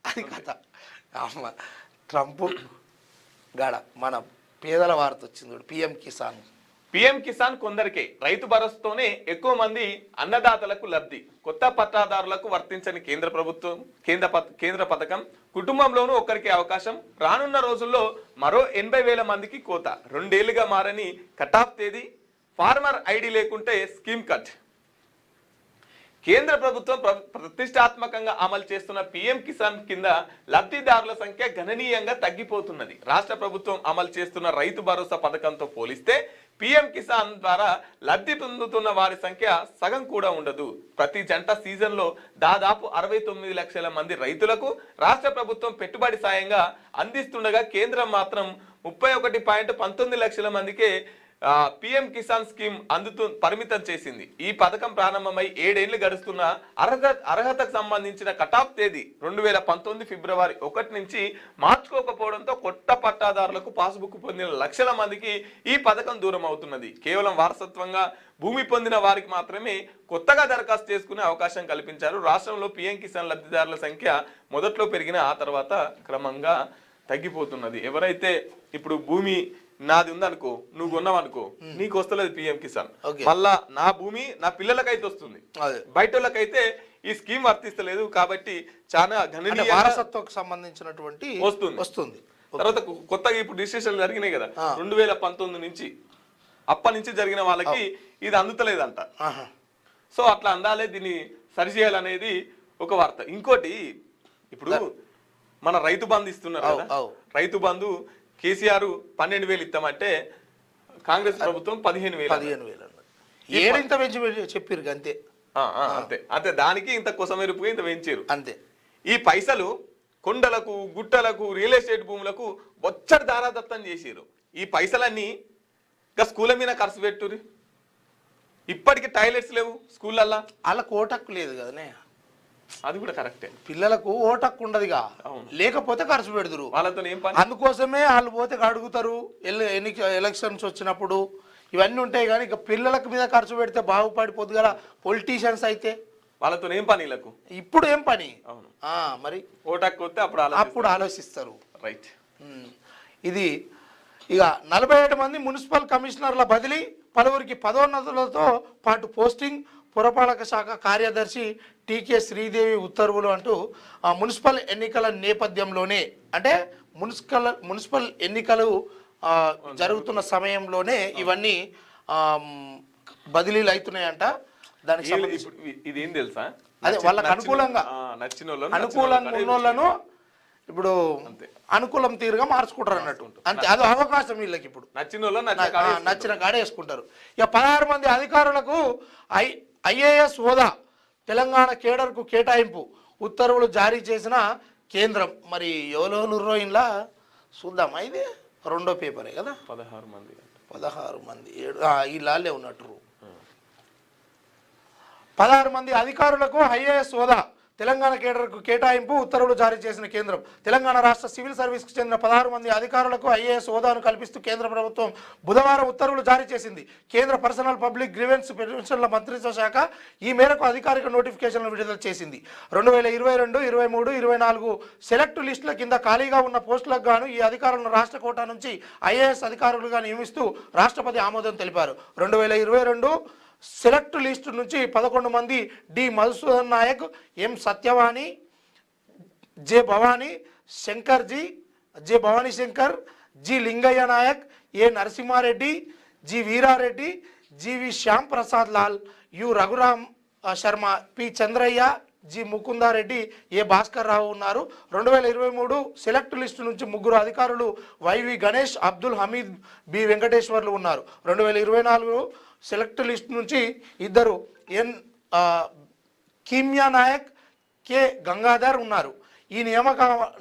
అది కథ. ట్రంప్ గాడ మన పేదల వార్త వచ్చింది. పిఎం కిసాన్ కొందరికే, రైతు భరోసాతోనే ఎక్కువ మంది అన్నదాతలకు లబ్ధి, కొత్త పట్టాదారులకు వర్తించని కేంద్ర పథకం, కుటుంబంలోనూ ఒక్కరికి అవకాశం, రానున్న రోజుల్లో మరో 80,000 మందికి కోత, 2 ఏళ్లుగా మారని కటాఫ్ తేదీ, ఫార్మర్ ఐడి లేకుంటే స్కీమ్ కట్. కేంద్ర ప్రభుత్వం ప్రతిష్టాత్మకంగా అమలు చేస్తున్న పిఎం కిసాన్ కింద లబ్ధిదారుల సంఖ్య గణనీయంగా తగ్గిపోతున్నది. రాష్ట్ర ప్రభుత్వం అమలు చేస్తున్న రైతు భరోసా పథకంతో పోలిస్తే పిఎం కిసాన్ ద్వారా లబ్ధి పొందుతున్న వారి సంఖ్య సగం కూడా ఉండదు. ప్రతి జంట సీజన్లో దాదాపు 69 లక్షల మంది రైతులకు రాష్ట్ర ప్రభుత్వం పెట్టుబడి సాయంగా అందిస్తుండగా కేంద్రం మాత్రం 31.19 లక్షల మందికే పిఎం కిసాన్ స్కీమ్ పరిమితం చేసింది. ఈ పథకం ప్రారంభమై 7 ఏళ్లు గడుస్తున్న అర్హతకు సంబంధించిన కటాఫ్ తేదీ 2019 ఫిబ్రవరి 1 నుంచి మార్చుకోకపోవడంతో కొత్త పట్టాదారులకు పాస్బుక్ పొందిన లక్షల మందికి ఈ పథకం దూరం అవుతున్నది. కేవలం వారసత్వంగా భూమి పొందిన వారికి మాత్రమే కొత్తగా దరఖాస్తు చేసుకునే అవకాశం కల్పించారు. రాష్ట్రంలో పిఎం కిసాన్ లబ్ధిదారుల సంఖ్య మొదట్లో పెరిగిన ఆ తర్వాత క్రమంగా తగ్గిపోతున్నది. ఎవరైతే ఇప్పుడు భూమి నాది ఉందనుకో, నువ్వు కొన్నావనుకో, నీకు వస్తలేదు పిఎం కిసాన్, మళ్ళా నా భూమి నా పిల్లలకైతే వస్తుంది, బయట వాళ్ళకైతే ఈ స్కీమ్ వర్తిస్తలేదు. కాబట్టి చాలా గణనీయ వారసత్వకు సంబంధించినటువంటి వస్తుంది. తర్వాత కొత్తగా ఇప్పుడు రిజిస్ట్రేషన్ జరిగినాయి కదా 2019 నుంచి, అప్పటి నుంచి జరిగిన వాళ్ళకి ఇది అందుతలేదంట. సో అట్లా అందాలే, దీన్ని సరిచేయాలనేది ఒక వార్త. ఇంకోటి, ఇప్పుడు మన రైతు బంధు ఇస్తున్నారు కదా, రైతు బంధు కేసీఆర్ 12,000 ఇస్తామంటే కాంగ్రెస్ ప్రభుత్వం 15,000. 15,000 అన్నది. ఏడింత పెంచి చెప్పారు అంతే. అంతే అంతే, దానికి ఇంత కొసమెరుపుగా ఇంత పెంచారు అంతే. ఈ పైసలు కొండలకు గుట్టలకు రియల్ ఎస్టేట్ భూములకు బొచ్చడి దారాదత్తం చేసారు. ఈ పైసలన్నీ ఇంకా స్కూళ్ళ మీద ఖర్చు పెట్టుర్రి. ఇప్పటికి టాయిలెట్స్ లేవు స్కూళ్ళల్లో. వాళ్ళకు ఓటక్కు లేదు కదనే. అది కూడా కరెక్టే. పిల్లలకు ఓటక్కు ఉండదుగా, లేకపోతే ఖర్చు పెడుతురు. వాళ్ళతో ఏం పని? అందుకోసమే వాళ్ళు పోతే అడుగుతారు. ఎలక్షన్స్ వచ్చినప్పుడు ఇవన్నీ ఉంటాయి. కానీ ఇక పిల్లలకు మీద ఖర్చు పెడితే బాగుపడిపోద్దు కదా. పొలిటీషియన్స్ అయితే వాళ్ళతో ఏం పని? వీళ్ళకు ఇప్పుడు ఏం పని? అవును, మరి ఓటాకు వస్తే అప్పుడు ఆలోచిస్తారు. రైట్. ఇది ఇక 47 మంది మున్సిపల్ కమిషనర్ల బదిలీ, పలువురికి పదోన్నతులతో పాటు పోస్టింగ్, పురపాలక శాఖ కార్యదర్శి టీకే శ్రీదేవి ఉత్తర్వులు అంటూ మున్సిపల్ ఎన్నికల నేపథ్యంలోనే, అంటే మున్సిపల్ ఎన్నికలు జరుగుతున్న సమయంలోనే ఇవన్నీ బదిలీలు అవుతున్నాయంట. దానికి ఇదేం తెలుసా, అదే వాళ్ళకి అనుకూలంగా ఉన్నోళ్ళను ఇప్పుడు అనుకూలం తీరుగా మార్చుకుంటారు అన్నట్టు. అంతే, అది అవకాశం వీళ్ళకి. ఇప్పుడు నచ్చిన కాడే వేసుకుంటారు. ఇక 16 మంది అధికారులకు ఐఏఎస్ హోదా, తెలంగాణ కేడర్కు కేటాయింపు ఉత్తర్వులు జారీ చేసిన కేంద్రం. మరి ఎవరెవరు ఇలా చూద్దామా? ఇది రెండో పేపరే కదా. 16 మంది వీళ్ళే ఉన్నట్టు. 16 మంది అధికారులకు ఐఏఎస్ హోదా, తెలంగాణ కేడర్కు కేటాయింపు ఉత్తర్వులు జారీ చేసిన కేంద్రం. తెలంగాణ రాష్ట్ర సివిల్ సర్వీస్కు చెందిన 16 మంది అధికారులకు ఐఏఎస్ హోదాను కల్పిస్తూ కేంద్ర ప్రభుత్వం బుధవారం ఉత్తర్వులు జారీ చేసింది. కేంద్ర పర్సనల్ పబ్లిక్ గ్రీవెన్స్ పెన్షన్ల మంత్రిత్వ శాఖ ఈ మేరకు అధికారిక నోటిఫికేషన్లు విడుదల చేసింది. 2022, 23, 24 సెలెక్ట్ లిస్టుల కింద ఖాళీగా ఉన్న పోస్టులకు గాను ఈ అధికారులను రాష్ట్ర కోటా నుంచి ఐఏఎస్ అధికారులుగా నియమిస్తూ రాష్ట్రపతి ఆమోదం తెలిపారు. 2022 సెలెక్ట్ లిస్టు నుంచి 11 మంది D Madhusudan Naik, M Satyavani, J Bhavani Shankar, G Lingaiah Naik, A Narasimha Reddy, G Veera Reddy, GV Shyam Prasad Lal, U Raghuram Sharma, P Chandraiah, G Mukunda Reddy, A Bhaskar Rao ఉన్నారు. 2023 సెలెక్ట్ లిస్టు నుంచి 3 అధికారులు వైవి గణేష్, అబ్దుల్ హమీద్, బి వెంకటేశ్వర్లు ఉన్నారు. 2024 సెలెక్ట్ లిస్ట్ నుంచి 2 ఎన్ కీమ్యా నాయక్, కె గంగాధర్ ఉన్నారు. ఈ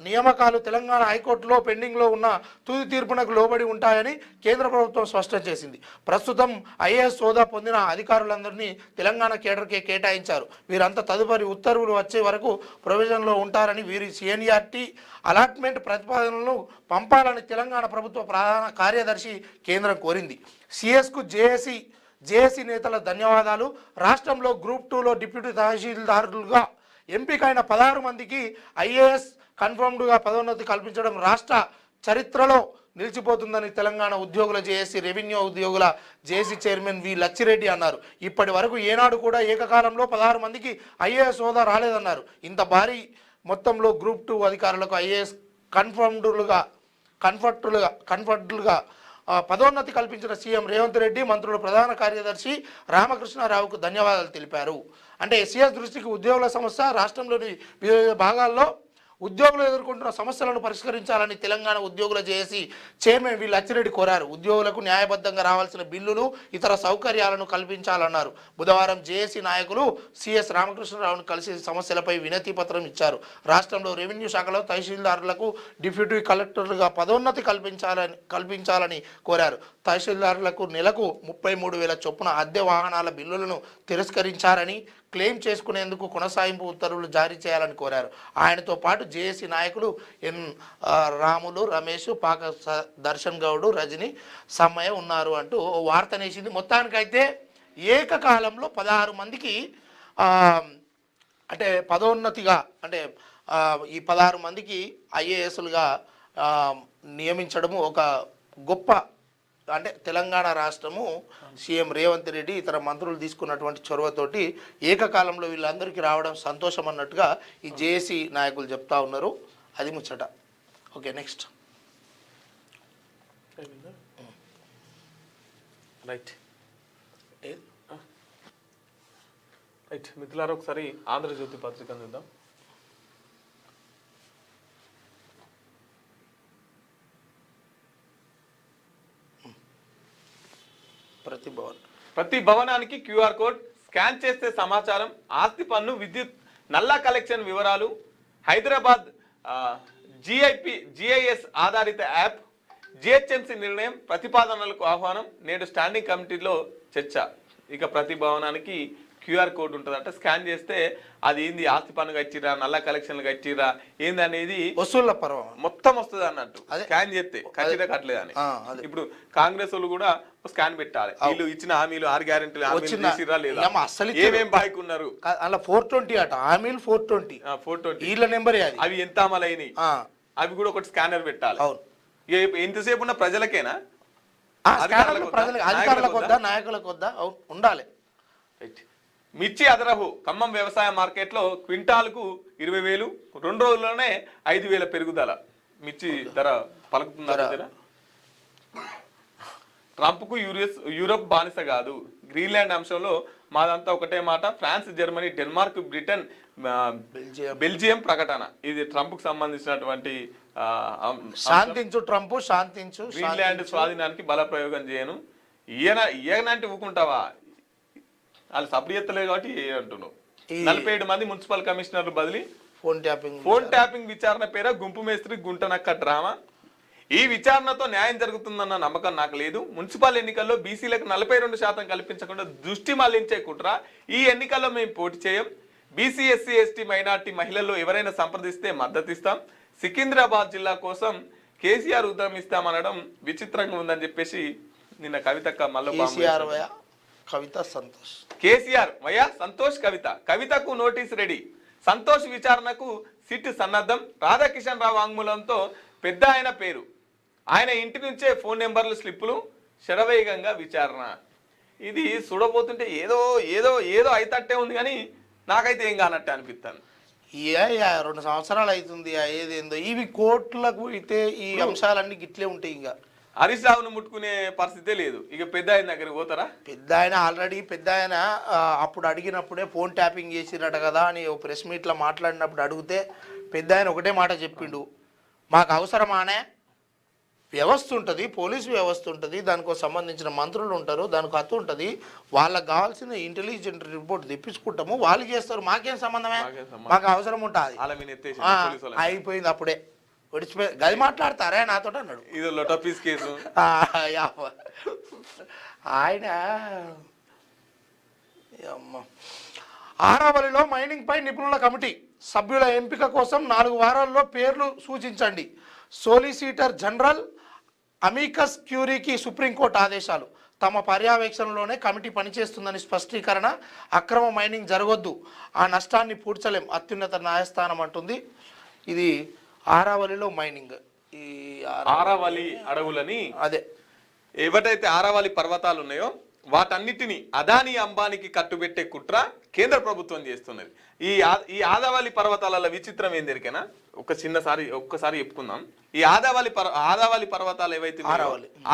నియామకాలు తెలంగాణ హైకోర్టులో పెండింగ్లో ఉన్న తుది తీర్పునకు లోబడి ఉంటాయని కేంద్ర ప్రభుత్వం స్పష్టం చేసింది. ప్రస్తుతం ఐఏఎస్ హోదా పొందిన అధికారులందరినీ తెలంగాణ కేడర్కే కేటాయించారు. వీరంతా తదుపరి ఉత్తర్వులు వచ్చే వరకు ప్రొవిజన్లో ఉంటారని, వీరి సీనియారిటీ అలాట్మెంట్ ప్రతిపాదనలను పంపాలని తెలంగాణ ప్రభుత్వ ప్రధాన కార్యదర్శి కేంద్రం కోరింది. సిఎస్కు జేఏసీ నేతల ధన్యవాదాలు. రాష్ట్రంలో గ్రూప్ 2లో డిప్యూటీ తహసీల్దారులుగా ఎంపికైన 16 మందికి ఐఏఎస్ కన్ఫర్మ్డ్గా పదోన్నతి కల్పించడం రాష్ట్ర చరిత్రలో నిలిచిపోతుందని తెలంగాణ ఉద్యోగుల జేఏసీ, రెవెన్యూ ఉద్యోగుల జేఏసీ చైర్మన్ వి లచ్చిరెడ్డి అన్నారు. ఇప్పటి వరకు ఏనాడు కూడా ఏకకాలంలో 16 మందికి ఐఏఎస్ హోదా రాలేదన్నారు. ఇంత భారీ మొత్తంలో గ్రూప్ 2 అధికారులకు ఐఏఎస్ కన్ఫర్ట్లుగా పదోన్నతి కల్పించిన సీఎం రేవంత్ రెడ్డి, మంత్రులు, ప్రధాన కార్యదర్శి రామకృష్ణారావుకు ధన్యవాదాలు తెలిపారు. అంటే ఎస్సీఎస్ దృష్టికి ఉద్యోగుల సమస్య, రాష్ట్రంలోని వివిధ భాగాల్లో ఉద్యోగులు ఎదుర్కొంటున్న సమస్యలను పరిష్కరించాలని తెలంగాణ ఉద్యోగుల జేఏసీ చైర్మన్ వి లచ్చిరెడ్డి కోరారు. ఉద్యోగులకు న్యాయబద్ధంగా రావాల్సిన బిల్లులు, ఇతర సౌకర్యాలను కల్పించాలన్నారు. బుధవారం జేఏసీ నాయకులు సిఎస్ రామకృష్ణరావును కలిసి సమస్యలపై వినతి పత్రం ఇచ్చారు. రాష్ట్రంలో రెవెన్యూ శాఖలో తహసీల్దారులకు డిప్యూటీ కలెక్టర్లుగా పదోన్నతి కల్పించాలని కోరారు. తహసీల్దారులకు నెలకు 33,000 చొప్పున అద్దె వాహనాల బిల్లులను తిరస్కరించారని, క్లెయిమ్ చేసుకునేందుకు కొనసాగింపు ఉత్తర్వులు జారీ చేయాలని కోరారు. ఆయనతో పాటు జేఏసీ నాయకులు ఎన్ రాములు, రమేష్, పాక దర్శన్ గౌడ్, రజని, సమ్మయ్య ఉన్నారు అంటూ వార్తనేసింది. మొత్తానికైతే ఏకకాలంలో 16 మందికి అంటే పదోన్నతిగా, అంటే ఈ 16 మందికి ఐఏఎస్లుగా నియమించడము ఒక గొప్ప, అంటే తెలంగాణ రాష్ట్రము సీఎం రేవంత్ రెడ్డి ఇతర మంత్రులు తీసుకున్నటువంటి చొరవతోటి ఏకకాలంలో వీళ్ళందరికీ రావడం సంతోషం అన్నట్టుగా ఈ జేఏసీ నాయకులు చెప్తా ఉన్నారు. అది ముచ్చట. Okay, next. రైట్ మిత్రులారా, ఒకసారి ఆంధ్రజ్యోతి పత్రిక చూద్దాం. ప్రతి భవనానికి క్యూఆర్ కోడ్ స్కాన్ చేస్తే సమాచారం, ఆస్తి పన్ను, విద్యుత్ నల్లా కలెక్షన్ వివరాలు, హైదరాబాద్ జిఐఎస్ ఆధారిత యాప్, జిహెచ్ఎంసీ నిర్ణయం, ప్రతిపాదనలకు ఆహ్వానం, నేడు స్టాండింగ్ కమిటీలో చర్చ. ఇక ప్రతి భవనానికి క్యూఆర్ కోడ్ ఉంటుందంట, స్కాన్ చేస్తే అది ఏంది, ఆస్తి పన్ను కట్టిరా, నల్ల కలెక్షన్లు కట్టిరా ఏంది అనేది వసూళ్ల పర్వం మొత్తం వస్తుంది అన్నట్టు స్కాన్ చేస్తే ఖచ్చితంగా కట్టలేదు అని. ఇప్పుడు కాంగ్రెస్ వాళ్ళు కూడా స్కాన్ పెట్టాలి, వీళ్ళు ఇచ్చిన హామీలు 6 గ్యారెంటీలు లేదా, ఏమేం బాయ్కున్నారు అలా 420 అట హామీలు 420 వీళ్ళ నెంబర్ అవి ఎంత అమలైనవి అవి కూడా ఒకటి స్కానర్ పెట్టాలి. ఎంతసేపు ఉన్న ప్రజలకేనా, అధికారులకు వద్దా, నాయకులకు వద్దా, ఉండాలి. మిర్చి అదరహు ఖమ్మం వ్యవసాయ మార్కెట్లో క్వింటాల్కు 20,000, 2 రోజుల్లోనే 5,000 పెరుగుదల. మిర్చి ధర పలుకుతుందా? ట్రంప్కు యూరోప్ బానిస కాదు, గ్రీన్లాండ్ అంశంలో మాదంతా ఒకటే మాట, France, Germany, Denmark, Britain, Belgium ప్రకటన. ఇది ట్రంప్ కు సంబంధించినటువంటి శాంతించు ట్రంప్, శాంతించు, గ్రీన్లాండ్ స్వాధీనానికి బల ప్రయోగం చేయను. ఈయనంటే ఊకుంటావా, వాళ్ళు సబ్డి ఎత్తలేదు కాబట్టి అంటున్నావు. 47 మంది మున్సిపల్ కమిషనర్లు బదిలీ, ఫోన్ ట్యాపింగ్ విచారణ పేర గుంపు మేస్త్రి గుంటనక్క డ్రామా. ఈ విచారణతో న్యాయం జరుగుతుందన్న నమ్మకం నాకు లేదు. మున్సిపల్ ఎన్నికల్లో బీసీలకు 42% కల్పించకుండా దృష్టి మళ్లించే కుట్ర. ఈ ఎన్నికల్లో మేము పోటీ చేయం. బీసీ, ఎస్సీ, ఎస్టీ, మైనార్టీ మహిళల్లో ఎవరైనా సంప్రదిస్తే మద్దతిస్తాం. సికింద్రాబాద్ జిల్లా కోసం కేసీఆర్ ఉద్యమిస్తామనడం విచిత్రంగా ఉందని చెప్పేసి నిన్న కవితక్క మళ్ళీ కవిత సంతోష్, కేసీఆర్ వయా సంతోష్ కవితకు నోటీస్ రెడీ. సంతోష్ విచారణకు సిట్ సన్నద్ధం. రాధాకిషన్ రావు వాంగ్మూలంతో పెద్ద ఆయన పేరు, ఆయన ఇంటి నుంచే ఫోన్ నెంబర్లు, స్లిప్పులు, శరవేగంగా విచారణ. ఇది చూడబోతుంటే ఏదో ఏదో ఏదో అయితట్టే ఉంది కానీ నాకైతే ఏం కానట్టే అనిపిస్తాను. 2 సంవత్సరాలు అవుతుంది ఏదేందో. ఇవి కోర్టులకు అయితే ఈ అంశాలన్నీ గిట్లే ఉంటాయి. ఇంకా హరీష్ రావును ముట్టుకునే పరిస్థితే లేదు. ఇక పెద్ద ఆయన దగ్గరికి పోతారా? పెద్ద ఆయన ఆల్రెడీ పెద్ద ఆయన అప్పుడు అడిగినప్పుడే ఫోన్ ట్యాపింగ్ చేసిరట కదా అని ఒక ప్రెస్ మీట్లో మాట్లాడినప్పుడు అడిగితే పెద్ద ఆయన ఒకటే మాట చెప్పిండు, మాకు అవసరమానే వ్యవస్థ ఉంటుంది, పోలీసు వ్యవస్థ ఉంటుంది, దానికి సంబంధించిన మంత్రులు ఉంటారు, దానికి హత్తు ఉంటుంది, వాళ్ళకి కావాల్సిన ఇంటెలిజెంట్ రిపోర్ట్ తెప్పించుకుంటాము, వాళ్ళు చేస్తారు, మాకేం సంబంధమే, మాకు అవసరం ఉంటుంది. అయిపోయింది అప్పుడే విడిచిపోయి. గది మాట్లాడతారా నాతో అన్నాడు. ఇది లొటపీస్ కేసు. ఆయన ఆరావళిలో మైనింగ్ పై నిపుణుల కమిటీ సభ్యుల ఎంపిక కోసం 4 వారాల్లో పేర్లు సూచించండి. సోలిసిటర్ జనరల్ అమికస్ క్యూరీకి సుప్రీంకోర్టు ఆదేశాలు. తమ పర్యవేక్షణలోనే కమిటీ పనిచేస్తుందని స్పష్టీకరణ. అక్రమ మైనింగ్ జరగొద్దు, ఆ నష్టాన్ని పూడ్చలేం, అత్యున్నత న్యాయస్థానం అంటుంది. ఇది ఆరావళిలో మైనింగ్, ఈ ఆరావళి అడవులని, అదే ఏవటైతే ఆరావళి పర్వతాలు ఉన్నాయో వాటన్నిటిని అదానీ అంబానీకి కట్టుబెట్టే కుట్ర కేంద్ర ప్రభుత్వం చేస్తున్నది. ఈ ఆదావళి పర్వతాల విచిత్రం ఏం దొరికేనా ఒక్కసారి చెప్పుకుందాం. ఈ ఆదావళి పర్వతాలు ఏవైతే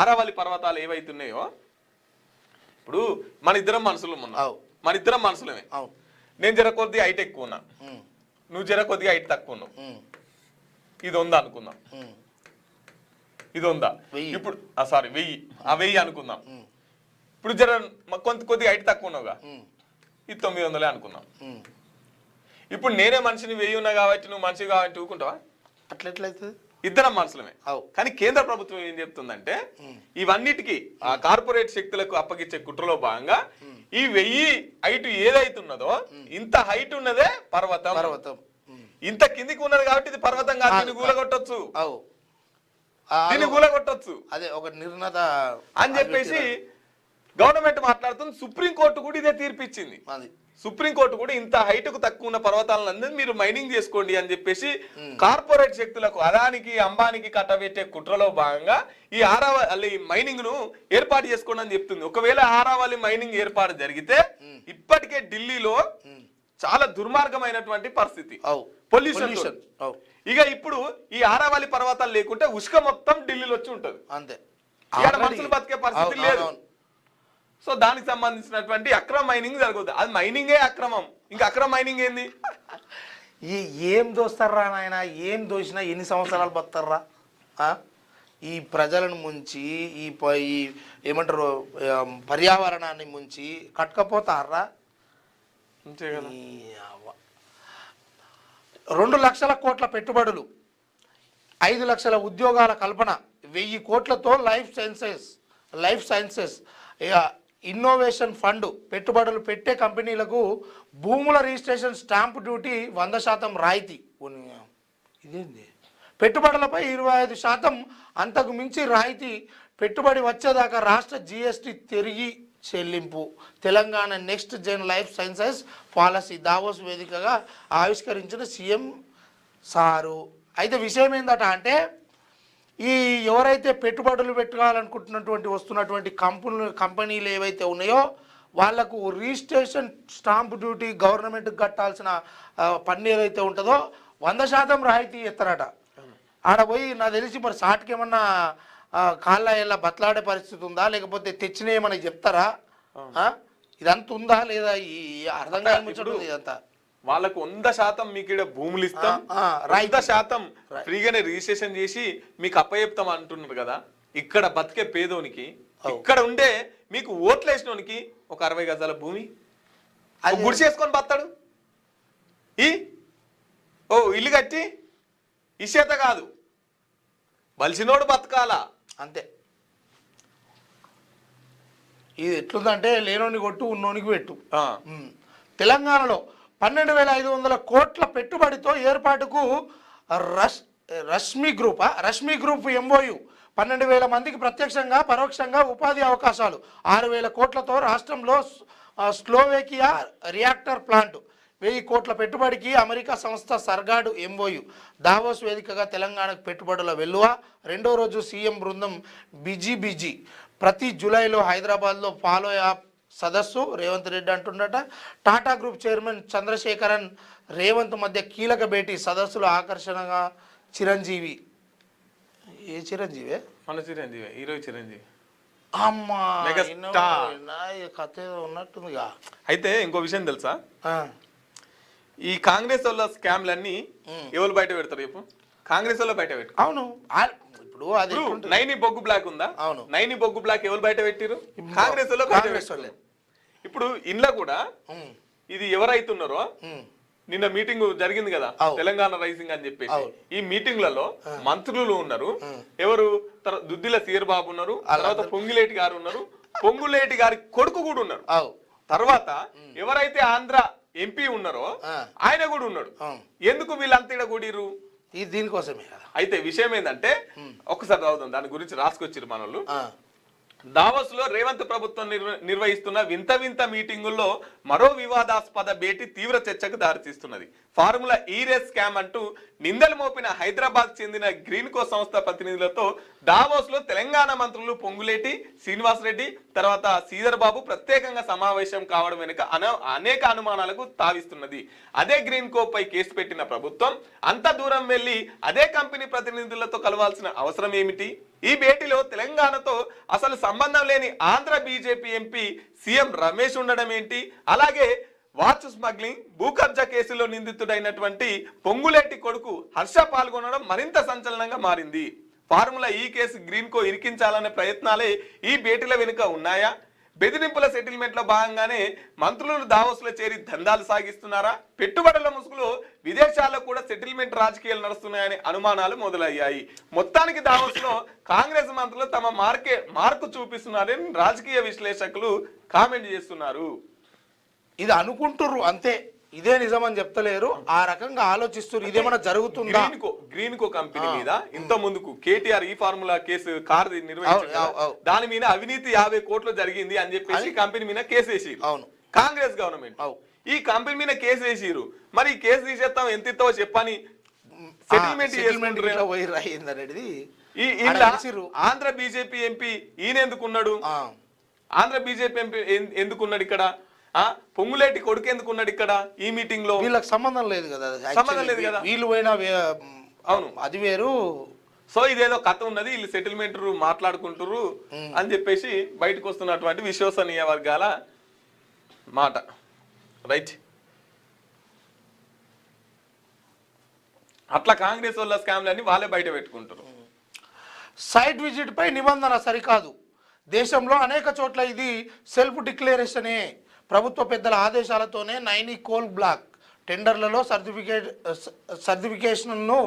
ఆరావళి పర్వతాలు ఏవైతున్నాయో, ఇప్పుడు మన ఇద్దరం మనుషులమే. నేను జర కొద్దిగా హైట్ ఎక్కువ ఉన్నా, నువ్వు జర కొద్దిగా హైట్ తక్కువ ఉన్నావు. ఇది ఉందా అనుకుందాం, ఇది ఉందా ఇప్పుడు 1000 అనుకుందాం. ఇప్పుడు జర కొద్దిగా హైట్ తక్కువ ఉన్నావుగా, ఇది 900 అనుకుందాం. ఇప్పుడు నేనే మనిషిని 1000 ఉన్నా కాబట్టి నువ్వు మనిషి కాబట్టి ఊకుంటావా? అట్లెట్లయితుంది? ఇద్దరం మనుషులమే. కానీ కేంద్ర ప్రభుత్వం ఏం చెప్తుందంటే ఇవన్నిటికీ ఆ కార్పొరేట్ శక్తులకు అప్పగించే కుట్రలో భాగంగా ఈ 1000 హైట్ ఏదైతున్నదో ఇంత హైట్ ఉన్నదే పర్వతం, ఇంత కిందికి ఉన్నది కాబట్టి ఇది పర్వతం కాదు, దీన్ని కూలగొట్టొచ్చు అదే ఒక నిర్ణత అని చెప్పేసి గవర్నమెంట్ మాట్లాడుతుంది. సుప్రీంకోర్టు కూడా ఇదే తీర్పిచ్చింది. సుప్రీంకోర్టు కూడా ఇంత హైట్ కు తక్కువ ఉన్న పర్వతాలందరూ మీరు మైనింగ్ చేసుకోండి అని చెప్పేసి కార్పొరేట్ శక్తులకు అదానికి అంబానీకి కట్టబెట్టే కుట్రలో భాగంగా ఈ ఆరావళి మైనింగ్ ను ఏర్పాటు చేసుకోండి అని చెప్తుంది. ఒకవేళ ఆరావళి మైనింగ్ ఏర్పాటు జరిగితే ఇప్పటికే ఢిల్లీలో చాలా దుర్మార్గమైనటువంటి పరిస్థితి, పొల్యూషన్. ఇక ఇప్పుడు ఈ ఆరావళి పర్వతాలు లేకుంటే ఉష్క మొత్తం ఢిల్లీలో వచ్చి ఉంటది, అంతే. ఇక్కడ మనుషులు బతికే పరిస్థితి లేదు. సో దానికి సంబంధించినటువంటి అక్రమ మైనింగ్ జరుగుతుంది. అది మైనింగే అక్రమం, ఇంకా అక్రమ మైనింగ్ ఏంది? ఏం దోస్తారా నాయన, ఏం దోసినా ఎన్ని సంవత్సరాలు బతారా? ఈ ప్రజలను ముంచి ఈ ఏమంటారు పర్యావరణాన్ని ముంచి కట్టకపోతారా? అంతే కదా. 2 లక్షల కోట్ల పెట్టుబడులు, 5 లక్షల ఉద్యోగాల కల్పన, 1000 కోట్లతో లైఫ్ సైన్సెస్ ఇన్నోవేషన్ ఫండ్ పెట్టుబడులు పెట్టే కంపెనీలకు భూముల రిజిస్ట్రేషన్ స్టాంప్ డ్యూటీ 100% రాయితీ. ఇదేంది? పెట్టుబడులపై 25% అంతకు మించి రాయితీ. పెట్టుబడి వచ్చేదాకా రాష్ట్ర జీఎస్టీ తిరిగి చెల్లింపు. Telangana next gen life sciences policy Davos వేదికగా ఆవిష్కరించిన సీఎం సారు. అయితే విషయం ఏందట అంటే, ఈ ఎవరైతే పెట్టుబడులు పెట్టాలనుకుంటున్నటువంటి వస్తున్నటువంటి కంపెనీలు ఏవైతే ఉన్నాయో వాళ్లకు రిజిస్ట్రేషన్ స్టాంప్ డ్యూటీ గవర్నమెంట్కి కట్టాల్సిన పన్ను ఏదైతే ఉంటుందో 100% రాయితీ ఇస్తారట. ఆడ పోయి నాకు తెలిసి మరి సాటుకి ఏమన్నా కాళ్ళ ఇలా బతలాడే పరిస్థితి ఉందా, లేకపోతే తెచ్చినా ఏమన్నా చెప్తారా? ఇదంతా ఉందా లేదా? ఈ అర్థం కాని ముచ్చడం ఇదంతా. వాళ్ళకు 100% మీకు ఇక్కడ భూములు ఇస్తాం, 100% ఫ్రీగానే రిజిస్ట్రేషన్ చేసి మీకు అప్పచెప్తాం అంటున్నారు కదా. ఇక్కడ బతికే పేదోనికి, ఇక్కడ ఉండే మీకు ఓట్లు వేసినోనికి ఒక 60 గజాల భూమి గుడి చేసుకొని బతాడు. ఇల్లు కట్టి ఇసేత కాదు, బలిసినోడు బతకాలా అంతే. ఇది ఎట్లుందంటే లేనోని కొట్టు ఉన్నోనికి పెట్టు. తెలంగాణలో 12,500 కోట్ల పెట్టుబడితో ఏర్పాటుకు రష్మి గ్రూప్ ఎంఓయు 12,000 మందికి ప్రత్యక్షంగా పరోక్షంగా ఉపాధి అవకాశాలు. 6,000 కోట్లతో రాష్ట్రంలో స్లోవేకియా రియాక్టర్ ప్లాంట్. 1000 కోట్ల పెట్టుబడికి అమెరికా సంస్థ సర్గాడు ఎంఓయు. దావోస్ వేదికగా తెలంగాణకు పెట్టుబడుల వెల్లువ. 2వ రోజు సీఎం బృందం బిజీ. ప్రతి జూలైలో హైదరాబాద్లో ఫాలో యాప్ సదస్సు. రేవంత్ రెడ్డి అంటున్నట. టాటా గ్రూప్ చైర్మన్ చంద్రశేఖరన్ రేవంత్ మధ్య కీలక భేటీ. సదస్సులో ఆకర్షణగా చిరంజీవి. ఏ చిరంజీవి? మన చిరంజీవి, హీరో చిరంజీవి. అమ్మా కథ ఉన్నట్టుందిగా. అయితే ఇంకో విషయం తెలుసా, ఈ కాంగ్రెస్ వాళ్ళ స్కామ్లన్నీ ఎవరు బయట పెడతారు చెప్పు? కాంగ్రెస్ వాళ్ళు బయట పెట్టు. అవును. ఇప్పుడు అది నైని బొగ్గు బ్లాక్ ఉందా? అవును. నైని బొగ్గు బ్లాక్ ఎవరు బయట పెట్టిరు? కాంగ్రెస్ వాళ్ళు. ఇప్పుడు ఇంట్లో కూడా ఇది ఎవరైతున్నారో, నిన్న మీటింగ్ జరిగింది కదా తెలంగాణ రైసింగ్ అని చెప్పేసి, ఈ మీటింగ్లలో మంత్రులు ఉన్నారు. ఎవరు? దుద్దిల సీఆర్ బాబు ఉన్నారు, తర్వాత పొంగులేటి గారు ఉన్నారు, పొంగులేటి గారి కొడుకు కూడా ఉన్నారు, తర్వాత ఎవరైతే ఆంధ్ర ఎంపీ ఉన్నారో ఆయన కూడా ఉన్నాడు. ఎందుకు వీళ్ళంతా ఇక్కడ కూడిరు? దీనికోసమే. అయితే విషయం ఏంటంటే, ఒక్కసారి రావుదాం, దాని గురించి రాసుకొచ్చారు మన వాళ్ళు. దావోస్ లో రేవంత్ ప్రభుత్వం నిర్వహిస్తున్న వింత మీటింగుల్లో మరో వివాదాస్పద భేటీ తీవ్ర చర్చకు దారితీస్తున్నది. ఫార్ములా ఈ రేస్ స్కామ్ అంటూ నిందలు మోపిన హైదరాబాద్ చెందిన గ్రీన్కో సంస్థ ప్రతినిధులతో దావోస్ లో తెలంగాణ మంత్రులు పొంగులేటి శ్రీనివాస్ రెడ్డి, తర్వాత శ్రీధర్ బాబు ప్రత్యేకంగా సమావేశం కావడం వెనుక అనేక అనుమానాలకు తావిస్తున్నది. అదే గ్రీన్కో పై కేసు పెట్టిన ప్రభుత్వం అంత దూరం వెళ్లి అదే కంపెనీ ప్రతినిధులతో కలవాల్సిన అవసరం ఏమిటి? ఈ భేటీలో తెలంగాణతో అసలు సంబంధం లేని Andhra BJP MP CM Ramesh ఉండడం ఏంటి? అలాగే వాచ్ స్మగ్లింగ్, భూ కబ్జా కేసులో నిందితుడైనటువంటి పొంగులేటి కొడుకు హర్ష పాల్గొనడం మరింత సంచలనంగా మారింది. ఫార్ములా ఈ కేసు గ్రీన్కో ఇరికించాలనే ప్రయత్నాలే ఈ భేటీల వెనుక ఉన్నాయా? బెదిరింపుల సెటిల్మెంట్ లో భాగంగానే మంత్రులు దావోస్ లో చేరి దందాలు సాగిస్తున్నారా? పెట్టుబడుల ముసుగులో విదేశాల్లో కూడా సెటిల్మెంట్ రాజకీయాలు నడుస్తున్నాయనే అనుమానాలు మొదలయ్యాయి. మొత్తానికి దావోస్ లో కాంగ్రెస్ మంత్రులు తమ మార్కు చూపిస్తున్నారని రాజకీయ విశ్లేషకులు కామెంట్ చేస్తున్నారు. ఇది అనుకుంటుర్రు అంతే, ఇదే నిజం అని చెప్తలేరు. ఆ రకంగా ఆలోచిస్తున్నారు. ఇదేమన్నా జరుగుతుందా? గ్రీన్కో కంపెనీ మీద ఇంత ముందుకు కేటీఆర్ ఈ ఫార్ములా కేసు కార్ నిర్వహించారు, దాని మీద అవినీతి 50 కోట్లు జరిగింది అని చెప్పేసి కంపెనీ మీద కేసు వేసిరు కాంగ్రెస్ గవర్నమెంట్. ఈ కంపెనీ మీద కేసు వేసిరు. మరి ఈ కేసు తీసేస్తాం, ఎంత ఇస్తావో చెప్పని సెటిల్మెంట్ అనేది ఆంధ్ర బీజేపీ ఎంపీ ఈయన ఎందుకున్నాడు? ఆంధ్ర బీజేపీ ఎంపీ ఎందుకున్నాడు ఇక్కడ? పొంగులేటి కొడుకు ఎందుకున్నాడు ఇక్కడ ఈ మీటింగ్ లో? వీళ్ళకి సంబంధం లేదు కదా, సంబంధం లేదు కదా. వీళ్ళు పోయినా అవును, అది వేరు. సో ఇదేదో కథ ఉన్నది, వీళ్ళు సెటిల్మెంట్ మాట్లాడుకుంటారు అని చెప్పేసి బయటకు వస్తున్నటువంటి విశ్వసనీయ వర్గాల మాట. రైట్. అట్లా కాంగ్రెస్ వాళ్ళ స్కామ్లన్నీ వాళ్ళే బయట పెట్టుకుంటారు. సైట్ విజిట్ పై నిబంధన సరికాదు. దేశంలో అనేక చోట్ల ఇది సెల్ఫ్ డిక్లరేషనే. ప్రభుత్వ పెద్దల ఆదేశాలతోనే నైని కోల్ బ్లాక్ టెండర్లలో సర్టిఫికేషన్ను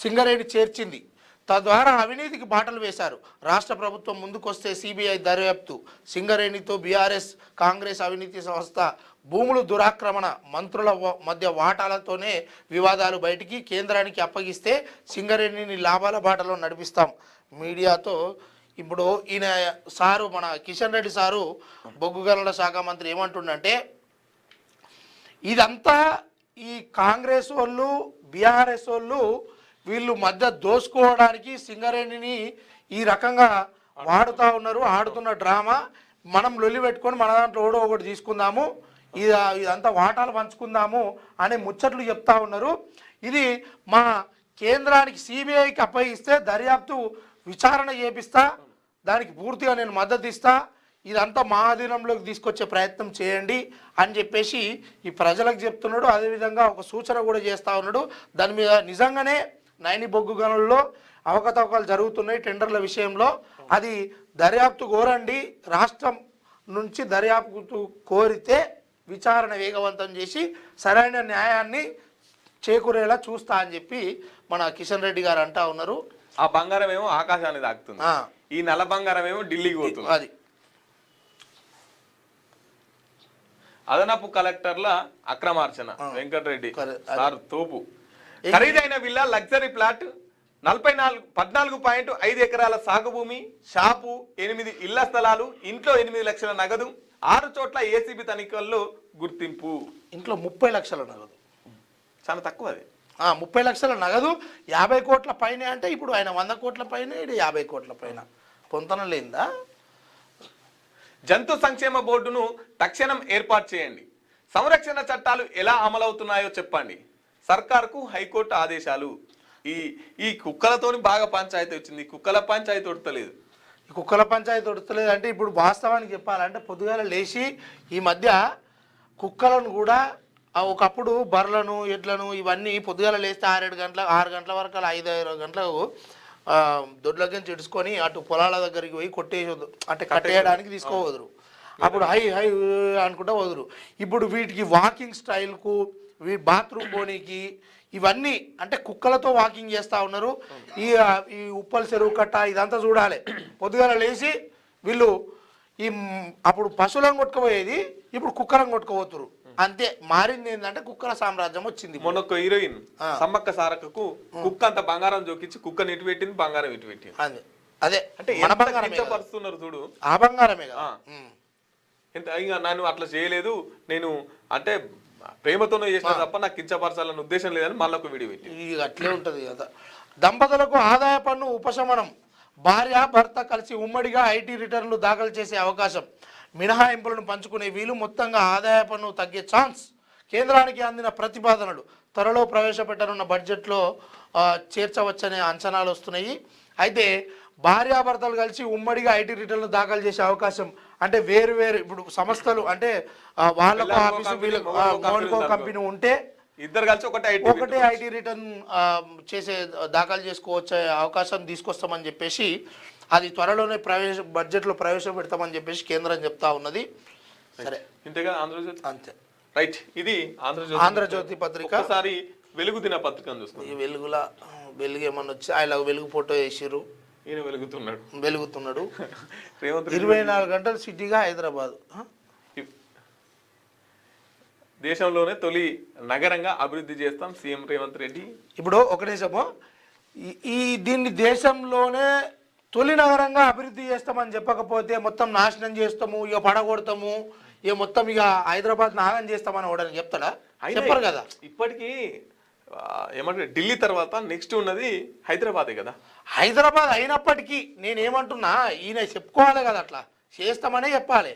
సింగరేణి చేర్చింది. తద్వారా అవినీతికి బాటలు వేశారు. రాష్ట్ర ప్రభుత్వం ముందుకొస్తే సిబిఐ దర్యాప్తు. సింగరేణితో బీఆర్ఎస్ కాంగ్రెస్ అవినీతి సంస్థ భూములు దురాక్రమణ మంత్రుల మధ్య వాటాలతోనే వివాదాలు బయటికి కేంద్రానికి అప్పగిస్తే సింగరేణిని లాభాల బాటలో నడిపిస్తాం. మీడియాతో ఇప్పుడు ఈయన సారు మన కిషన్ రెడ్డి సారు బొగ్గు గనుల శాఖ మంత్రి ఏమంటుండంటే ఇదంతా ఈ కాంగ్రెస్ వాళ్ళు బీఆర్ఎస్ వాళ్ళు వీళ్ళు మధ్య దోసుకోవడానికి సింగరేణిని ఈ రకంగా వాడుతూ ఉన్నారు. ఆడుతున్న డ్రామా. మనం లొల్లి పెట్టుకొని మన దాంట్లో ఓడో ఒకటి తీసుకుందాము, ఇదంతా వాటాలు పంచుకుందాము అనే ముచ్చట్లు చెప్తా ఉన్నారు. ఇది మా కేంద్రానికి సిబిఐకి అప్పగిస్తే దర్యాప్తు విచారణ చేపిస్తా, దానికి పూర్తిగా నేను మద్దతు ఇస్తా, ఇదంతా మా అధీనంలోకి తీసుకొచ్చే ప్రయత్నం చేయండి అని చెప్పేసి ఈ ప్రజలకు చెప్తున్నాడు. అదేవిధంగా ఒక సూచన కూడా చేస్తూ ఉన్నాడు. దాని మీద నిజంగానే నైని బొగ్గు గనుల్లో అవకతవకలు జరుగుతున్నాయి టెండర్ల విషయంలో. అది దర్యాప్తు కోరండి, రాష్ట్రం నుంచి దర్యాప్తు కోరితే విచారణ వేగవంతం చేసి సరైన న్యాయాన్ని చేకూరేలా చూస్తా అని చెప్పి మన కిషన్ రెడ్డి గారు అంటా ఉన్నారు. ఆ బంగారం ఏమో ఆకాశాన్ని తాకుతుంది, ఈ నల్ల బంగారం ఏమో ఢిల్లీకి పోతుంది. అది అదనపు కలెక్టర్ల అక్రమార్చన వెంకటరెడ్డి సార్ తోపు. ఖరీదైన విల్లా లగ్జరీ ప్లాట్ 14.5 ఎకరాల సాగు భూమి, షాపు, 8 ఇళ్ల స్థలాలు, ఇంట్లో 8 లక్షల నగదు, 6 చోట్ల ఏసీబీ తనిఖీల్లో గుర్తింపు. ఇంట్లో 30 లక్షల నగదు, చాలా తక్కువ అది. 30 లక్షల నగదు 50 కోట్ల పైన అంటే ఇప్పుడు ఆయన 100 కోట్ల పైన, ఇది 50 కోట్ల పైన. పొంతన లేదా? జంతు సంక్షేమ బోర్డును తక్షణం ఏర్పాటు చేయండి. సంరక్షణ చట్టాలు ఎలా అమలవుతున్నాయో చెప్పండి. సర్కార్కు హైకోర్టు ఆదేశాలు. ఈ కుక్కలతోని బాగా పంచాయతీ వచ్చింది. కుక్కల పంచాయతీ ఉడతలేదు. ఈ కుక్కల పంచాయతీ ఉడతలేదు అంటే ఇప్పుడు వాస్తవానికి చెప్పాలంటే పొద్దుగాల లేచి ఈ మధ్య కుక్కలను కూడా ఒకప్పుడు బర్రెలను ఎడ్లను ఇవన్నీ పొద్దుగాల లేస్తే 6 గంటల వరకు అలా 5 గంటలకు దొడ్లకి చెడుచుకొని అటు పొలాల దగ్గరికి పోయి కొట్టేయొద్దు, అంటే కట్టేయడానికి తీసుకోవదురు. అప్పుడు హై హై అనుకుంటా వదురు. ఇప్పుడు వీటికి వాకింగ్ స్టైల్కు, బాత్రూమ్ పోనీకి ఇవన్నీ అంటే కుక్కలతో వాకింగ్ చేస్తూ ఉన్నారు. ఈ ఉప్పల్ చెరువు కట్ట ఇదంతా చూడాలి. పొద్దుగాల లేచి వీళ్ళు అప్పుడు పశువులను కొట్టుకుపోయేది, ఇప్పుడు కుక్కలను కొట్టుకోబోతురు. అంతే. మారింది ఏంటంటే కుక్కల సామ్రాజ్యం వచ్చింది. మొన్న ఒక హీరోయిన్ సమ్మక్క సారక్కకు కుక్క అంత బంగారం జోకించి కుక్కని ఇటు పెట్టింది, బంగారం ఇటు పెట్టింది. అదే అంటే మన బంగారం పరుస్తున్నారు చూడు. ఆ బంగారమే ఎంత ఇంకా నన్ను అట్లా చేయలేదు, నేను అంటే ప్రేమతోనే చేసిన తప్ప నాకు కించపరచాలన్న ఉద్దేశం లేదని మళ్ళీ ఒక వీడియో పెట్టి అట్లే ఉంటుంది కదా. దంపతులకు ఆదాయ పన్ను ఉపశమనం. భార్య భర్త కలిసి ఉమ్మడిగా ఐటీ రిటర్న్లు దాఖలు చేసే అవకాశం. మినహాయింపులను పంచుకునే వీలు. మొత్తంగా ఆదాయ పన్ను తగ్గే ఛాన్స్. కేంద్రానికి అందిన ప్రతిపాదనలు త్వరలో ప్రవేశపెట్టనున్న బడ్జెట్లో చేర్చవచ్చనే అంచనాలు వస్తున్నాయి. అయితే భార్యాభర్తలు కలిసి ఉమ్మడిగా ఐటీ రిటర్న్లు దాఖలు చేసే అవకాశం అంటే వేరు ఇప్పుడు సంస్థలు అంటే వాళ్ళకు ఆఫీసు వీళ్ళకు కంపెనీ ఉంటే ఇద్దరు కలిసి ఒకటే ఐటీ రిటర్న్ చేసే దాఖలు చేసుకోవచ్చే అవకాశం తీసుకొస్తామని చెప్పేసి అది త్వరలోనే బడ్జెట్లో ప్రవేశపెడతామని చెప్పేసి కేంద్రం చెప్తా ఉన్నది. సరే ఇంతేగా ఆంధ్రజ్యోతి అంతే రైట్. ఇది ఆంధ్రజ్యోతి పత్రిక. ఒకసారి వెలుగు దిన పత్రికను చూస్తాం. ఈ వెలుగు ఏమన్నా వచ్చి ఆయన వెలుగు ఫోటో వేసిర్రు, ఈయన వెలుగుతున్నాడు 24 గంటలు సిటీగా హైదరాబాద్. దేశంలోనే తొలి నగరంగా అభివృద్ధి చేస్తాం సీఎం రేవంత్ రెడ్డి. ఇప్పుడు ఒక నిమిషము, దీన్ని దేశంలోనే తొలి నగరంగా అభివృద్ధి చేస్తామని చెప్పకపోతే మొత్తం నాశనం చేస్తాము, ఇక పడగొడతాము, ఇక మొత్తం ఇక హైదరాబాద్ నాశనం చేస్తామని కూడా చెప్తాడా? చెప్పరు కదా. ఇప్పటికీ ఏమంటే ఢిల్లీ తర్వాత నెక్స్ట్ ఉన్నది హైదరాబాదే కదా. హైదరాబాద్ అయినప్పటికీ నేనేమంటున్నా, ఈయన చెప్పుకోవాలి కదా, అట్లా చేస్తామనే చెప్పాలి.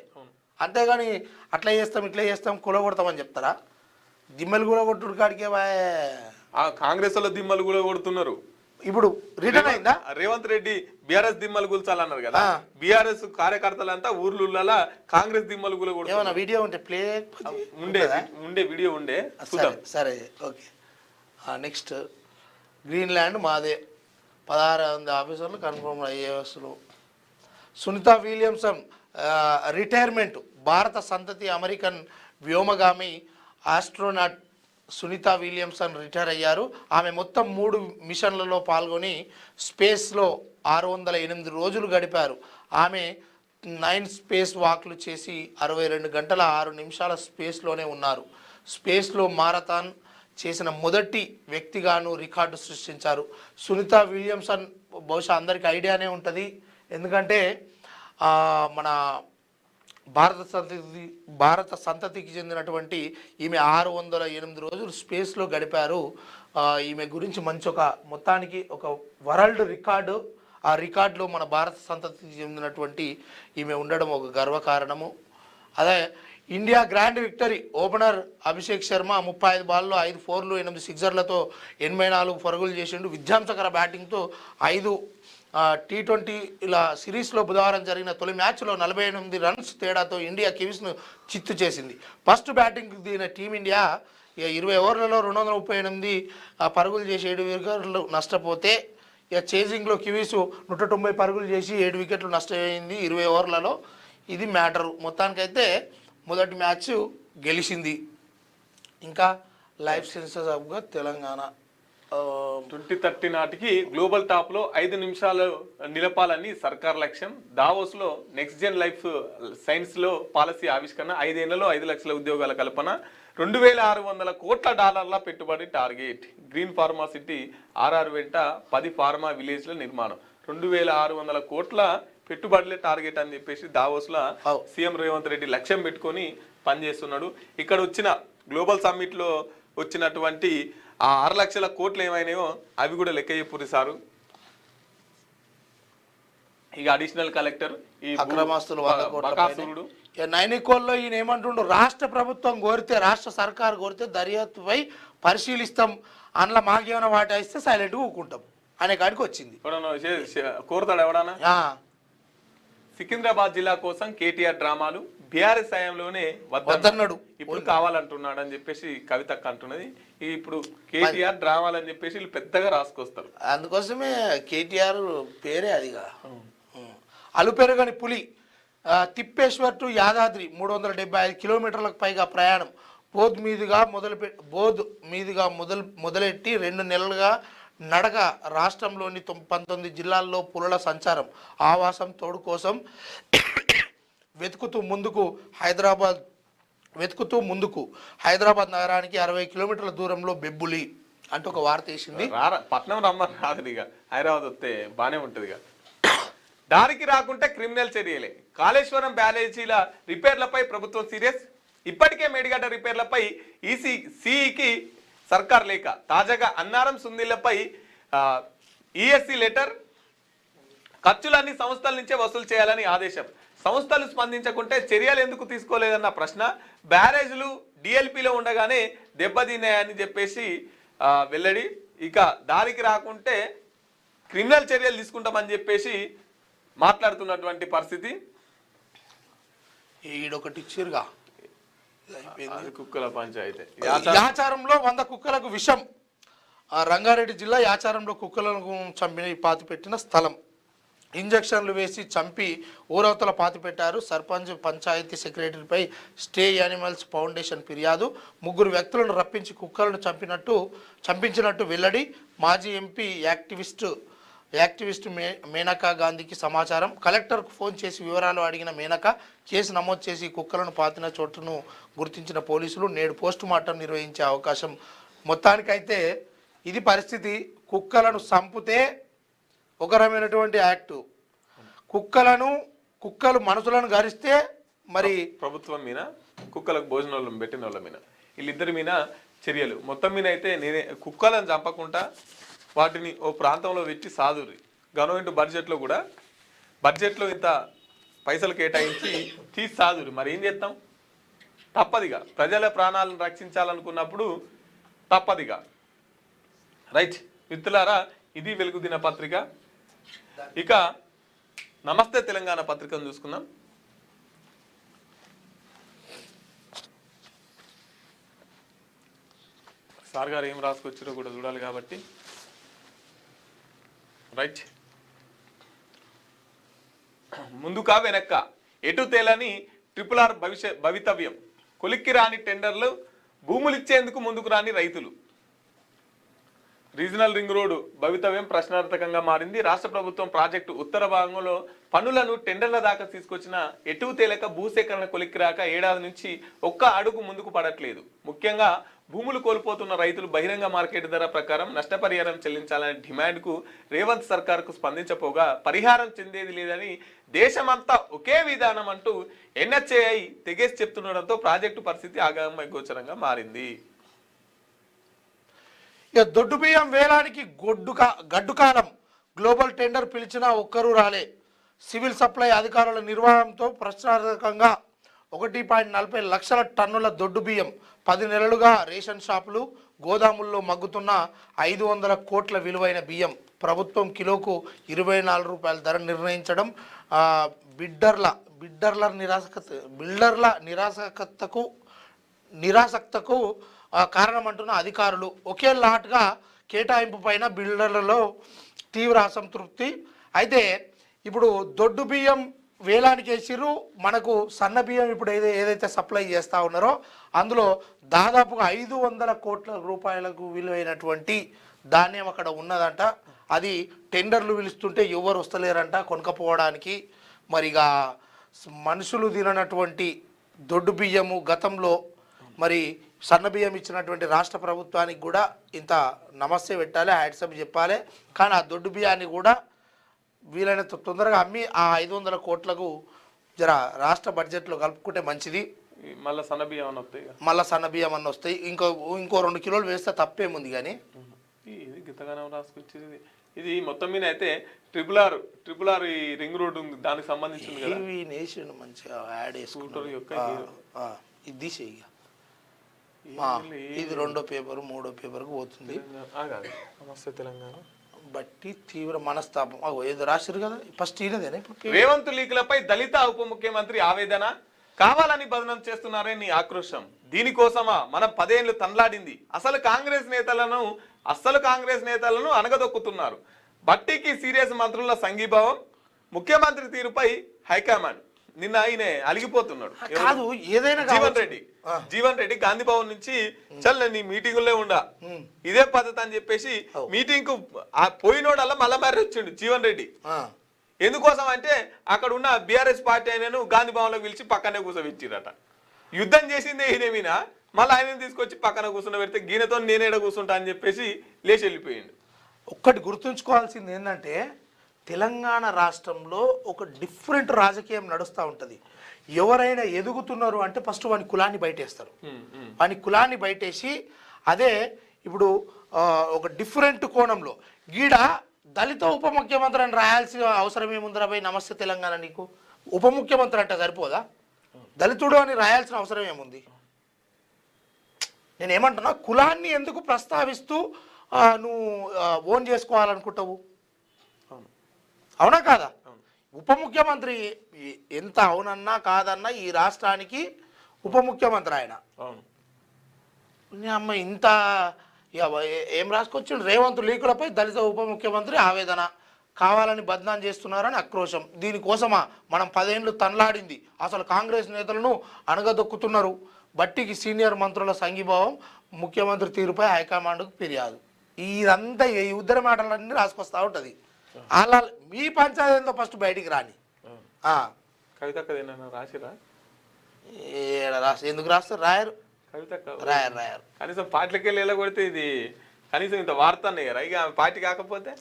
అంతేగాని అట్లా చేస్తాం ఇట్లా చేస్తాం కూలగొడతామని చెప్తారా? దిమ్మలు కూడా కొట్టుడు కాడికే కాంగ్రెస్ లో దిమ్మలు కూడా కొడుతున్నారు. ఇప్పుడు రిటర్న్ అయిందా? రేవంత్ రెడ్డి బీఆర్ఎస్ దిమ్మలు కూల్చాలన్నారు కదా. బీఆర్ఎస్ కార్యకర్తలంతా ఊర్లలో కాంగ్రెస్ దిమ్మలు కూడా ఏమన్నా వీడియో ఉంటే ప్లే ఉండే వీడియో ఉండే. సరే ఓకే. నెక్స్ట్ గ్రీన్లాండ్ మాదే, 16 మంది ఆఫీసర్లు కన్ఫర్మ్ ఐఏఎస్లు. Sunita Williamson retirement. భారత సంతతి అమెరికన్ వ్యోమగామి ఆస్ట్రోనాట్ సునీత విలియమ్సన్ రిటైర్ అయ్యారు. ఆమె మొత్తం 3 మిషన్లలో పాల్గొని స్పేస్లో 608 రోజులు గడిపారు. ఆమె 9 స్పేస్ వాక్లు చేసి 62 గంటల 6 నిమిషాల స్పేస్లోనే ఉన్నారు. స్పేస్లో మారథాన్ చేసిన మొదటి వ్యక్తిగాను రికార్డు సృష్టించారు. సునీత విలియమ్సన్ బహుశా అందరికీ ఐడియానే ఉంటుంది, ఎందుకంటే మన భారత సంతతికి చెందినటువంటి ఈమె 608 రోజులు స్పేస్లో గడిపారు. ఈమె గురించి మంచి మొత్తానికి ఒక వరల్డ్ రికార్డు. ఆ రికార్డులో మన భారత సంతతికి చెందినటువంటి ఈమె ఉండడం ఒక గర్వకారణము. అదే India grand victory. Opener Abhishek Sharma 35 బాల్లో 5 4లు 8 సిక్సర్లతో 84 పరుగులు చేసిండు. విధ్వంసకర బ్యాటింగ్తో 5 T20 సిరీస్లో బుధవారం జరిగిన తొలి మ్యాచ్లో 48 రన్స్ తేడాతో ఇండియా కివీస్ను చిత్తు చేసింది. ఫస్ట్ బ్యాటింగ్ దిగిన టీమిండియా 20 ఓవర్లలో 238 పరుగులు చేసి 7 వికెట్లు నష్టపోతే, చేజింగ్లో కివీస్ 190 పరుగులు చేసి 7 వికెట్లు నష్టమైంది 20 ఓవర్లలో. ఇది మ్యాటరు. మొత్తానికైతే మొదటి మ్యాచ్ గెలిచింది. ఇంకా లైఫ్ సెన్సెస్ ఆఫ్గా తెలంగాణ 2030 నాటికి గ్లోబల్ టాప్ లో 5 నిమిషాలు నిలపాలని సర్కార్ లక్ష్యం. దావోస్ లో నెక్స్ట్ జెన్ లైఫ్ సైన్స్ లో పాలసీ ఆవిష్కరణ. 5 ఏళ్లలో 5 లక్షల ఉద్యోగాల కల్పన. 2600 కోట్ల డాలర్ల పెట్టుబడి target. Green pharma city RR వెంట 10 ఫార్మా విలేజ్ల నిర్మాణం. 2600 కోట్ల పెట్టుబడులే టార్గెట్ అని చెప్పేసి దావోస్ లో సీఎం రేవంత్ రెడ్డి లక్ష్యం పెట్టుకొని పనిచేస్తున్నాడు. ఇక్కడ వచ్చిన గ్లోబల్ సమ్మిట్ లో వచ్చినటువంటి ఆ 6 లక్షల కోట్లు ఏమైనాయో అవి కూడా లెక్క చెప్పుర్రి సారు. ఇక అడిషనల్ కలెక్టర్ ఈ అక్రమాస్తులు బకాసురుడు నైనికోల్లో ఈయన ఏమంటుండు, రాష్ట్ర ప్రభుత్వం కోరితే, రాష్ట్ర సర్కారు కోరితే దర్యాప్తుపై పరిశీలిస్తాం, అందులో మాకేమైనా వాటా ఇస్తే సైలెంట్గా ఊకుంటాం అనే కాడికి వచ్చింది. కోరుతాడు ఎవడన్నా. సికింద్రాబాద్ జిల్లా కోసం కేటీఆర్ డ్రామాలు. బీఆర్ఎస్ హయాంలోనే వద్దన్నాడు, ఇప్పుడు కావాలంటున్నాడు అని చెప్పేసి కవితక్క అంటున్నది. ఇప్పుడు కేటీఆర్ డ్రామాలు అని చెప్పేసి వీళ్ళు పెద్దగా రాసుకొస్తారు. అందుకోసమే కేటీఆర్ పేరే అదిగా. అలుపెరగని పులి. తిప్పేశ్వర్ టు యాదాద్రి 375 కిలోమీటర్లకు పైగా ప్రయాణం. బోధ్ మీదుగా మొదలెట్టి 2 నెలలుగా నడక. రాష్ట్రంలోని 19 జిల్లాల్లో పులుల సంచారం. ఆవాసం తోడు కోసం వెతుకుతూ హైదరాబాద్ నగరానికి 60 కిలోమీటర్ల దూరంలో బెబ్బులి అంటూ ఒక వార్త వేసింది. పట్నం రమ్మని రాదు, ఇక హైదరాబాద్ వస్తే బానే ఉంటుంది. ఇక దారికి రాకుంటే క్రిమినల్ చర్యలే. కాళేశ్వరం బ్యారేజీల రిపేర్లపై ప్రభుత్వం సీరియస్. ఇప్పటికే మేడిగడ్డ రిపేర్లపై సిఈకి సర్కార్ లేఖ. తాజాగా అన్నారం సుందిళ్లపై ఈఎస్సీ లెటర్. ఖర్చులన్నీ సంస్థల నుంచే వసూలు చేయాలని ఆదేశం. సంస్థలు స్పందించకుంటే చర్యలు ఎందుకు తీసుకోలేదన్న ప్రశ్న. బ్యారేజ్లు డిఎల్పిలో ఉండగానే దెబ్బతిన్నాయని చెప్పేసి వెల్లడి. ఇక దారికి రాకుంటే క్రిమినల్ చర్యలు తీసుకుంటామని చెప్పేసి మాట్లాడుతున్నటువంటి పరిస్థితి. ఈడొకటి ఇచ్చిరుగా కుక్కల పంచాయతీ. యాచారంలో 100 కుక్కలకు విషం. రంగారెడ్డి జిల్లా యాచారంలో కుక్కలను చంపిన పాతిపెట్టిన స్థలం. ఇంజక్షన్లు వేసి చంపి ఊరవతల పాతిపెట్టారు. సర్పంచ్ పంచాయతీ సెక్రటరీపై స్టే యానిమల్స్ ఫౌండేషన్ ఫిర్యాదు. 3 వ్యక్తులను రప్పించి కుక్కలను చంపించినట్టు వెల్లడి. మాజీ ఎంపీ యాక్టివిస్ట్ మేనకా గాంధీకి సమాచారం. కలెక్టర్కు ఫోన్ చేసి వివరాలు అడిగిన మేనక కేసు నమోదు చేసి కుక్కలను పాతిన చోటును గుర్తించిన పోలీసులు నేడు పోస్ట్ మార్టం నిర్వహించే అవకాశం. మొత్తానికైతే ఇది పరిస్థితి. కుక్కలను చంపితే ఒక రకమైనటువంటి యాక్టు, కుక్కలు మనుషులను గరిస్తే మరి ప్రభుత్వం మీద, కుక్కలకు భోజనాలను పెట్టిన వాళ్ళ మీద, వీళ్ళిద్దరి మీద చర్యలు. మొత్తం మీద అయితే నేనే కుక్కలను చంపకుండా వాటిని ఓ ప్రాంతంలో పెట్టి సాదురి. గవర్నమెంట్ బడ్జెట్లో ఇంత పైసలు కేటాయించి తీసి సాదురి. మరి ఏం చేస్తాం? తప్పదిగా. ప్రజల ప్రాణాలను రక్షించాలనుకున్నప్పుడు తప్పదిగా. రైట్ మిత్రులారా, ఇది వెలుగు దిన పత్రిక. ఇక నమస్తే తెలంగాణ పత్రికను చూసుకుందాం. సార్ గారు ఏం రాసుకొచ్చారో కూడా చూడాలి కాబట్టి రైట్. రైట్. ముందుకా వెనక్క ఎటు తేలని RRR భవితవ్యం. కొలిక్కి రాని టెండర్లు, భూములు ఇచ్చేందుకు ముందుకు రాని రైతులు. రీజనల్ రింగ్ రోడ్డు భవితవ్యం ప్రశ్నార్థకంగా మారింది. రాష్ట్ర ప్రభుత్వం ప్రాజెక్టు ఉత్తర భాగంలో పనులను టెండర్ల దాకా తీసుకొచ్చిన ఎటు తేలక భూసేకరణ కొలిక్కి రాక ఏడాది నుంచి ఒక్క అడుగు ముందుకు పడట్లేదు. ముఖ్యంగా భూములు కోల్పోతున్న రైతులు బహిరంగ మార్కెట్ ధర ప్రకారం నష్టపరిహారం చెల్లించాలనే డిమాండ్కు రేవంత్ సర్కార్కు స్పందించపోగా పరిహారం చెందేది లేదని దేశమంతా ఒకే విధానం అంటూ NHAI తెగేసి చెప్తుండడంతో ప్రాజెక్టు పరిస్థితి ఆగమ్య గోచరంగా మారింది. ఇక దొడ్డు బియ్యం వేలానికి గడ్డు కాలం. గ్లోబల్ టెండర్ పిలిచినా ఒక్కరూ రాలే. సివిల్ సప్లై అధికారుల నిర్వహణతో ప్రశ్నార్థకంగా 1.40 లక్షల టన్నుల దొడ్డు బియ్యం 10 నెలలుగా రేషన్ షాపులు గోదాముల్లో మగ్గుతున్న 500 కోట్ల విలువైన బియ్యం ప్రభుత్వం కిలోకు 24 రూపాయల ధర నిర్ణయించడం బిల్డర్ల నిరాసక్తకు కారణమంటున్న అధికారులు. ఒకే లాట్గా కేటాయింపు పైన బిల్డర్లలో తీవ్ర అసంతృప్తి. అయితే ఇప్పుడు దొడ్డు బియ్యం వేలానికి వేసిర్రు. మనకు సన్న బియ్యం ఇప్పుడు ఏదైతే సప్లై చేస్తూ ఉన్నారో అందులో దాదాపుగా 500 కోట్ల రూపాయలకు విలువైనటువంటి ధాన్యం అక్కడ ఉన్నదంట. అది టెండర్లు పిలుస్తుంటే ఎవరు వస్తలేరంట కొనుక్కపోవడానికి. మరిగా మనుషులు తిననటువంటి దొడ్డు బియ్యము గతంలో మరి సన్న బియ్యం ఇచ్చినటువంటి రాష్ట్ర ప్రభుత్వానికి కూడా ఇంత నమస్తే పెట్టాలి, హ్యాట్సప్ చెప్పాలి. కానీ ఆ దొడ్డు బియ్యాన్ని కూడా వీలైనంత తొందరగా అమ్మి ఆ 500 కోట్లకు జర రాష్ట్ర బడ్జెట్లో కలుపుకుంటే మంచిది. మళ్ళీ సన్న బియ్యం అన్న వస్తాయి, మళ్ళీ సన్న బియ్యం అన్న వస్తాయి. ఇంకో 2 కిలోలు వేస్తే తప్పేముంది. కానీ ఇది గతగానం రాసుకొచ్చేది ఇది మొత్తం మీద అయితే RRR ఈ రింగ్ రోడ్ ఉంది, దానికి సంబంధించింది కదా. ఇవి నేషన్ మంచిగా యాడ్ చేసుకుంటారు. ఇది తీసేయి. ఇది 2వ పేపర్ 3వ పేపర్కు పోతుంది. నమస్తే తెలంగాణ బట్టి తీవ్ర మనస్తాపం ఏదో రాశారు కదా ఫస్ట్ ఈయనదేనా. రేవంత్ లీకులపై దళిత ఉప ముఖ్యమంత్రి ఆవేదన. కావాలని బదనం చేస్తున్నారని ఆక్రోశం. దీనికోసమా మనం 10 ఏళ్లు తన్లాడింది. అసలు కాంగ్రెస్ నేతలను అనగదొక్కుతున్నారు. బట్టికి సీరియస్ మంత్రుల సంఘీభావం. ముఖ్యమంత్రి తీరుపై హైకమాండ్. నిన్న ఆయన అలిగిపోతున్నాడు. కాదు ఏదైనా జీవన్ రెడ్డి గాంధీ భవన్ నుంచి చల్ నీ మీటింగుల్లో ఉండా ఇదే పద్ధతి అని చెప్పేసి మీటింగ్ కు పోయినోడల్లా మళ్ళా మరి వచ్చిండు జీవన్ రెడ్డి. ఎందుకోసం అంటే అక్కడ ఉన్న BRS పార్టీ ఆయనను గాంధీ భవన్ లో పిలిచి పక్కనే కూర్చోబెట్టిరట. యుద్ధం చేసిందే ఈయనేమినా మళ్ళీ ఆయన తీసుకొచ్చి పక్కన కూర్చుని పెడితే గీనతో నేనేడ కూర్చుంటా అని చెప్పేసి లేచి వెళ్ళిపోయిండు. ఒక్కటి గుర్తుంచుకోవాల్సింది ఏంటంటే తెలంగాణ రాష్ట్రంలో ఒక డిఫరెంట్ రాజకీయం నడుస్తూ ఉంటుంది. ఎవరైనా ఎదుగుతున్నారు అంటే ఫస్ట్ వాని కులాన్ని బయటేస్తారు. వాని కులాన్ని బయటేసి అదే ఇప్పుడు ఒక డిఫరెంట్ కోణంలో గీడ దళిత ఉప ముఖ్యమంత్రి అని రాయాల్సిన అవసరం ఏముందిరా భయ్. నమస్తే తెలంగాణ నీకు ఉప ముఖ్యమంత్రి అంటే సరిపోదా? దళితుడు అని రాయాల్సిన అవసరం ఏముంది? నేనేమంటున్నా కులాన్ని ఎందుకు ప్రస్తావిస్తూ నువ్వు ఓన్ చేసుకోవాలనుకుంటావు? అవునా కాదా? ఉప ముఖ్యమంత్రి ఎంత అవునన్నా కాదన్నా ఈ రాష్ట్రానికి ఉప ముఖ్యమంత్రి ఆయన. అమ్మ ఇంత ఏం రాసుకొచ్చిండు? రేవంత్ లీకులపై దళిత ఉప ముఖ్యమంత్రి ఆవేదన. కావాలని బద్నాం చేస్తున్నారని ఆక్రోశం. దీనికోసమా మనం 10 ఏళ్ళు తన్లాడింది. అసలు కాంగ్రెస్ నేతలను అణగదొక్కుతున్నారు. బట్టికి సీనియర్ మంత్రుల సంఘీభావం. ముఖ్యమంత్రి తీరుపై హైకమాండ్కు ఫిర్యాదు. ఇదంతా ఈ ఉద్దర మాటలన్నీ రాసుకొస్తా ఉంటుంది. అలా మీ పంచాయతీ ఏందో ఫస్ట్ బయటికి రాని. కవిత రాసిరా ఎందుకు రాస్తారు? రాయరు. రాయరు. కనీసం పార్టీలకి వెళ్ళి ఎలా కొడితే ఇది కనీసం ఇంత వార్త ఇక పార్టీ కాకపోతే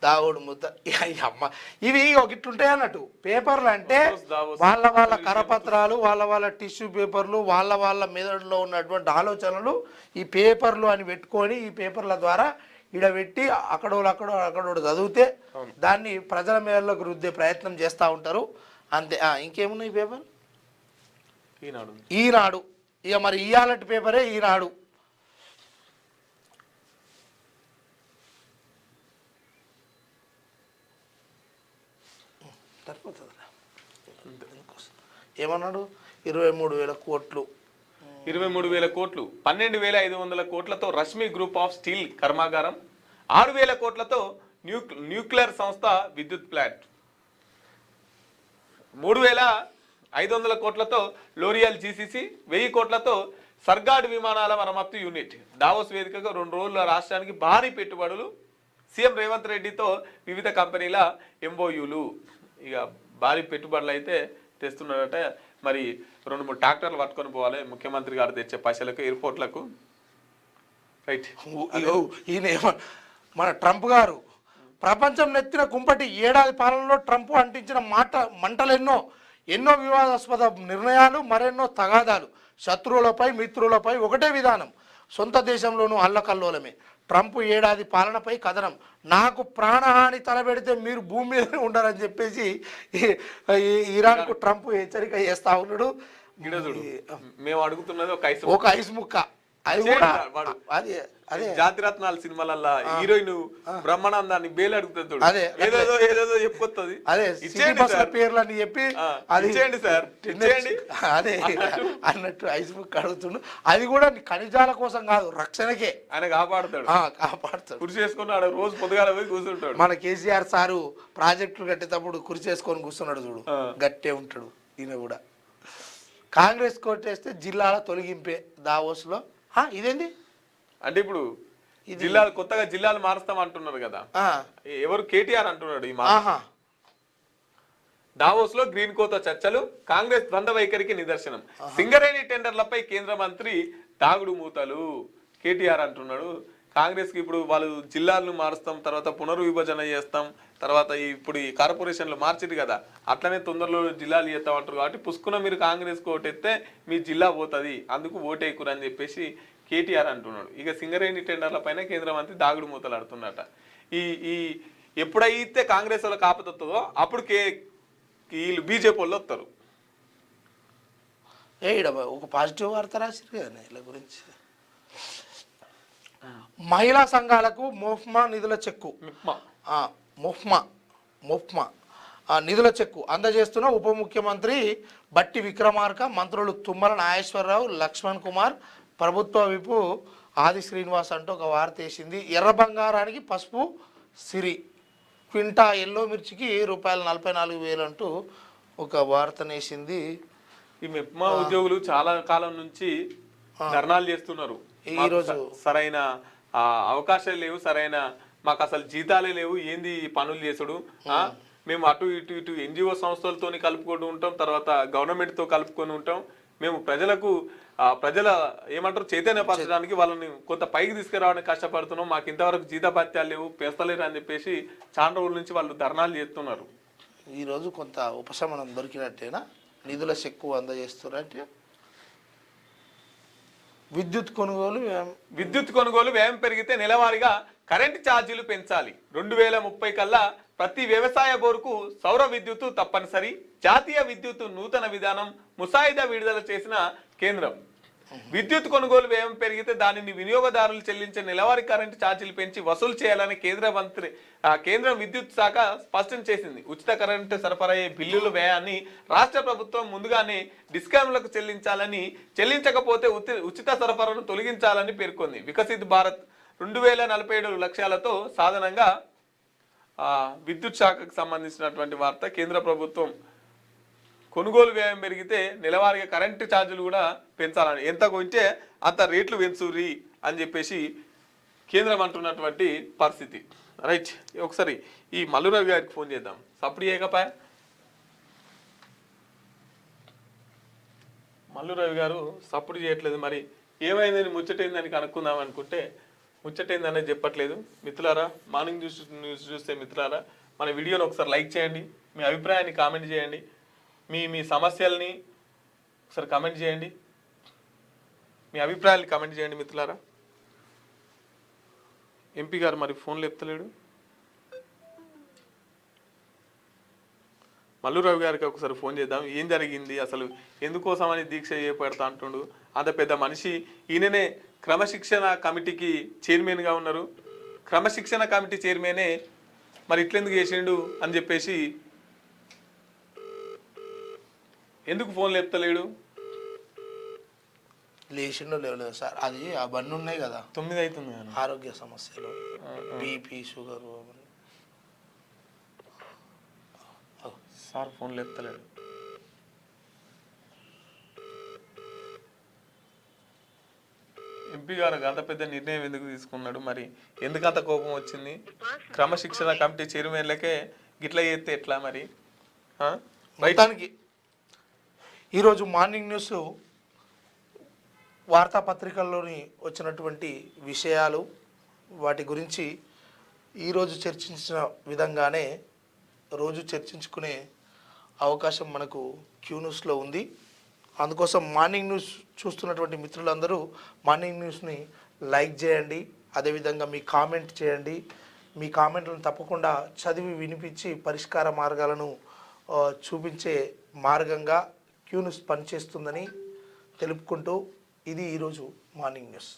దావుడు ముద్ద అమ్మ. ఇవి ఒకట్లుంటాయి అన్నట్టు పేపర్లు అంటే వాళ్ళ కరపత్రాలు, వాళ్ళ టిష్యూ పేపర్లు, వాళ్ళ మెదడులో ఉన్నటువంటి ఆలోచనలు ఈ పేపర్లు అని పెట్టుకొని ఈ పేపర్ల ద్వారా ఇడబెట్టి అక్కడోడు చదివితే దాన్ని ప్రజల మేరలోకి రుద్దే ప్రయత్నం చేస్తూ ఉంటారు అంతే. ఇంకేమున్నాయి పేపర్? ఈనాడు. ఇక మరి ఇయాలటి పేపరే ఈనాడు. ఏమన్నాడు? 23,000 కోట్లు. 23,000 కోట్లు. 12,500 కోట్లతో రష్మి గ్రూప్ ఆఫ్ స్టీల్ కర్మాగారం. 6,000 కోట్లతో న్యూక్లియర్ సంస్థ విద్యుత్ ప్లాంట్ 3,500 కోట్లతో లోరియల్ జీసీసీ, 1000 కోట్లతో సర్గాడ్ విమానాల మరమ్మత్తు యూనిట్. దావోస్ వేదికగా 2 రోజుల రాష్ట్రానికి భారీ పెట్టుబడులు. సీఎం రేవంత్ రెడ్డితో వివిధ కంపెనీల ఎంఓయూలు. ఇక భారీ పెట్టుబడులు అయితే తెస్తున్నారట. మరి 2-3 ట్రాక్టర్లు పట్టుకొని పోవాలి ముఖ్యమంత్రి గారు తెచ్చే పైసలకు, ఎయిర్పోర్ట్లకు. రైట్. ఈయన మన ట్రంప్ గారు ప్రపంచం నెత్తిన కుంపటి ఏడాది పాలనలో ట్రంప్ అంటించిన మంటలెన్నో వివాదాస్పద నిర్ణయాలు, మరెన్నో తగాదాలు. శత్రువులపై మిత్రులపై ఒకటే విధానం. సొంత దేశంలోనూ అల్లకల్లోలమే. ట్రంప్ ఏడాది పాలనపై కథనం. నాకు ప్రాణహాని తలబెడితే మీరు భూమి మీదనే ఉండాలని చెప్పేసి ఇరాన్కు ట్రంప్ హెచ్చరిక చేస్తా ఉన్నాడు. మేము అడుగుతున్నది ఒక ఐస్ ముక్క. అది కూడా అదే జాతిరత్నాల సినిమాలల్లో హీరోయిన్ బ్రహ్మానందాన్ని బేలు అడుగుతుంది. అదే ఏదేదో చెప్పుకొస్తుంది. అదే పేర్లని చెప్పి అది ఇచ్చేయండి సార్ అదే అన్నట్టు ఐస్ బుక్ అడుగుతుండు. అది కూడా ఖనిజాల కోసం కాదు, రక్షణకే. ఆయన కాపాడుతాడు. కుర్చీ చేసుకుని ఆడ రోజు పొద్దుగాల పోయి కూర్చుంటాడు. మన కేసీఆర్ సారు ప్రాజెక్టులు కట్టేటప్పుడు కుర్చీ చేసుకొని కూర్చున్నాడు చూడు, గట్టే ఉంటాడు ఈయన కూడా. కాంగ్రెస్ కోటేస్తే జిల్లాల తొలగింపే దావోస్లో. ఇదేంది అంటే ఇప్పుడు జిల్లాలు కొత్తగా జిల్లాలు మారుస్తాం అంటున్నారు కదా, ఎవరు? కేటీఆర్ అంటున్నాడు. ఈ దావోస్ లో గ్రీన్ కోత చర్చలు, కాంగ్రెస్ ద్వంద్వ వైఖరికి నిదర్శనం. సింగరేణి టెండర్లపై కేంద్ర మంత్రి దాగుడు మూతలు. కేటీఆర్ అంటున్నాడు కాంగ్రెస్ కి ఇప్పుడు వాళ్ళు జిల్లాలను మారుస్తాం, తర్వాత పునర్విభజన చేస్తాం, తర్వాత ఇప్పుడు ఈ కార్పొరేషన్లు మార్చిరు కదా, అట్లనే తొందరలో జిల్లాలు చేస్తాం అంటారు. కాబట్టి పుష్కున మీరు కాంగ్రెస్కి ఓటెత్తే మీ జిల్లా పోతుంది, అందుకు ఓటేకురు అని చెప్పేసి కేటీఆర్ అంటున్నాడు. ఇక సింగరేణి టెండర్ల పైన కేంద్ర మంత్రి దాగుడు మూతలు ఆడుతున్నట. ఈ ఎప్పుడైతే కాంగ్రెస్ వాళ్ళకి ఆపదొస్తుందో అప్పుడు వీళ్ళు బీజేపీ వాళ్ళు వస్తారు. ఒక పాజిటివ్ వార్త రాసిరు కదా ఇలా గురించి. మహిళా సంఘాలకు మొఫ్మా నిధుల చెక్కు. మొఫ్మా నిధుల చెక్కు అందజేస్తున్న ఉప ముఖ్యమంత్రి బట్టి విక్రమార్క, మంత్రులు తుమ్మల నాగేశ్వరరావు, లక్ష్మణ్ కుమార్, ప్రభుత్వ విపు ఆది శ్రీనివాస్ అంటూ ఒక వార్త వేసింది. ఎర్ర బంగారానికి పసుపు సిరి, క్వింటా ఎల్లో మిర్చికి ₹44,000 అంటూ ఒక వార్తనేసింది. ఈ మెప్మా ఉద్యోగులు చాలా కాలం నుంచి ధర్నాలు చేస్తున్నారు. ఈరోజు సరైన అవకాశాలు లేవు, సరైన మాకు అసలు జీతాలే లేవు, ఏంది పనులు చేసుడు, మేము అటు ఇటు ఎన్జిఓ సంస్థలతో కలుపుకొని ఉంటాం, తర్వాత గవర్నమెంట్తో కలుపుకొని ఉంటాం, మేము ప్రజల ఏమంటారు చైతన్యపరచడానికి వాళ్ళని కొంత పైకి తీసుకురావడానికి కష్టపడుతున్నాం, మాకు ఇంతవరకు జీతభత్యాలు లేవు, పెంచలేరు అని చెప్పేసి చాలా రోజుల నుంచి వాళ్ళు ధర్నాలు చేస్తున్నారు. ఈరోజు కొంత ఉపశమనం దొరికినట్టేనా? నిధుల చెక్కు అందజేస్తున్నారంటే విద్యుత్ కొనుగోలు వ్యయం పెరిగితే నెలవారీగా కరెంటు ఛార్జీలు పెంచాలి. 2030 కల్లా ప్రతి వ్యవసాయ బోరుకు సౌర విద్యుత్తు తప్పనిసరి. జాతీయ విద్యుత్ నూతన విధానం ముసాయిదా విడుదల చేసిన కేంద్రం. విద్యుత్ కొనుగోలు వ్యయం పెరిగితే దానిని వినియోగదారులు చెల్లించే నెలవారీ కరెంటు ఛార్జీలు పెంచి వసూలు చేయాలని కేంద్రం విద్యుత్ శాఖ స్పష్టం చేసింది. ఉచిత కరెంటు సరఫరా అయ్యే బిల్లుల వ్యయాన్ని రాష్ట్ర ప్రభుత్వం ముందుగానే డిస్కామ్లకు చెల్లించకపోతే ఉచిత సరఫరాను తొలగించాలని పేర్కొంది. వికసిత్ భారత్ 2047 లక్ష్యాలతో సాధనంగా విద్యుత్ శాఖకు సంబంధించినటువంటి వార్త. కేంద్ర ప్రభుత్వం కొనుగోలు వ్యయం పెరిగితే నెలవారీగా కరెంటు ఛార్జీలు కూడా పెంచాలని, ఎంత కొంటే అంత రేట్లు పెంచుర్రి అని చెప్పేసి కేంద్రం అంటున్నటువంటి పరిస్థితి. రైట్, ఒకసారి ఈ మల్లురవి గారికి ఫోన్ చేద్దాం. సప్పుడు చేయకపోయా మల్లురవి గారు? సప్పుడు చేయట్లేదు. మరి ఏమైందని ముచ్చటైందని కనుక్కుందాం అనుకుంటే ముచ్చటైందనేది చెప్పట్లేదు. మిత్రులారా, మార్నింగ్ న్యూస్ చూస్తే మిత్రులారా, మన వీడియోని ఒకసారి లైక్ చేయండి, మీ అభిప్రాయాన్ని కామెంట్ చేయండి, మీ సమస్యల్ని ఒకసారి కామెంట్ చేయండి, మీ అభిప్రాయాలు కామెంట్ చేయండి మిత్రులారా. ఎంపీ గారు మరి ఫోన్లు ఎత్తలేడు. మల్లురవి గారికి ఒకసారి ఫోన్ చేద్దాం. ఏం జరిగింది అసలు, ఎందుకోసమని దీక్ష చేపడతా అంటుండు? అంత పెద్ద మనిషి ఈయననే క్రమశిక్షణ కమిటీకి చైర్మన్గా ఉన్నారు. క్రమశిక్షణ కమిటీ చైర్మనే మరి ఇట్లెందుకు చేసిండు అని చెప్పేసి ఎందుకు ఫోన్ లేపుతలేడు? లేచిండో లేవలేదు సార్, అది ఆ బండి ఉన్నాయి కదా, 9 అవుతుంది. ఆరోగ్య సమస్యలు, బీపీ, షుగర్. సార్ ఫోన్ లేపుతలేడు. ఎంపీ గారు అంత పెద్ద నిర్ణయం ఎందుకు తీసుకున్నాడు, మరి ఎందుకు అంత కోపం వచ్చింది? క్రమశిక్షణ కమిటీ చైర్మన్లకే గిట్లా చేస్తే ఎట్లా మరి? మొత్తానికి ఈరోజు మార్నింగ్ న్యూస్ వార్తాపత్రికల్లోని వచ్చినటువంటి విషయాలు వాటి గురించి ఈరోజు చర్చించిన విధంగానే రోజు చర్చించుకునే అవకాశం మనకు క్యూ న్యూస్లో ఉంది. అందుకోసం మార్నింగ్ న్యూస్ చూస్తున్నటువంటి మిత్రులందరూ మార్నింగ్ న్యూస్ని లైక్ చేయండి, అదేవిధంగా మీ కామెంట్ చేయండి. మీ కామెంట్లను తప్పకుండా చదివి వినిపించి పరిష్కార మార్గాలను చూపించే మార్గంగా క్యూ న్యూస్ పనిచేస్తుందని తెలుపుకుంటూ ఇది ఈరోజు మార్నింగ్ న్యూస్.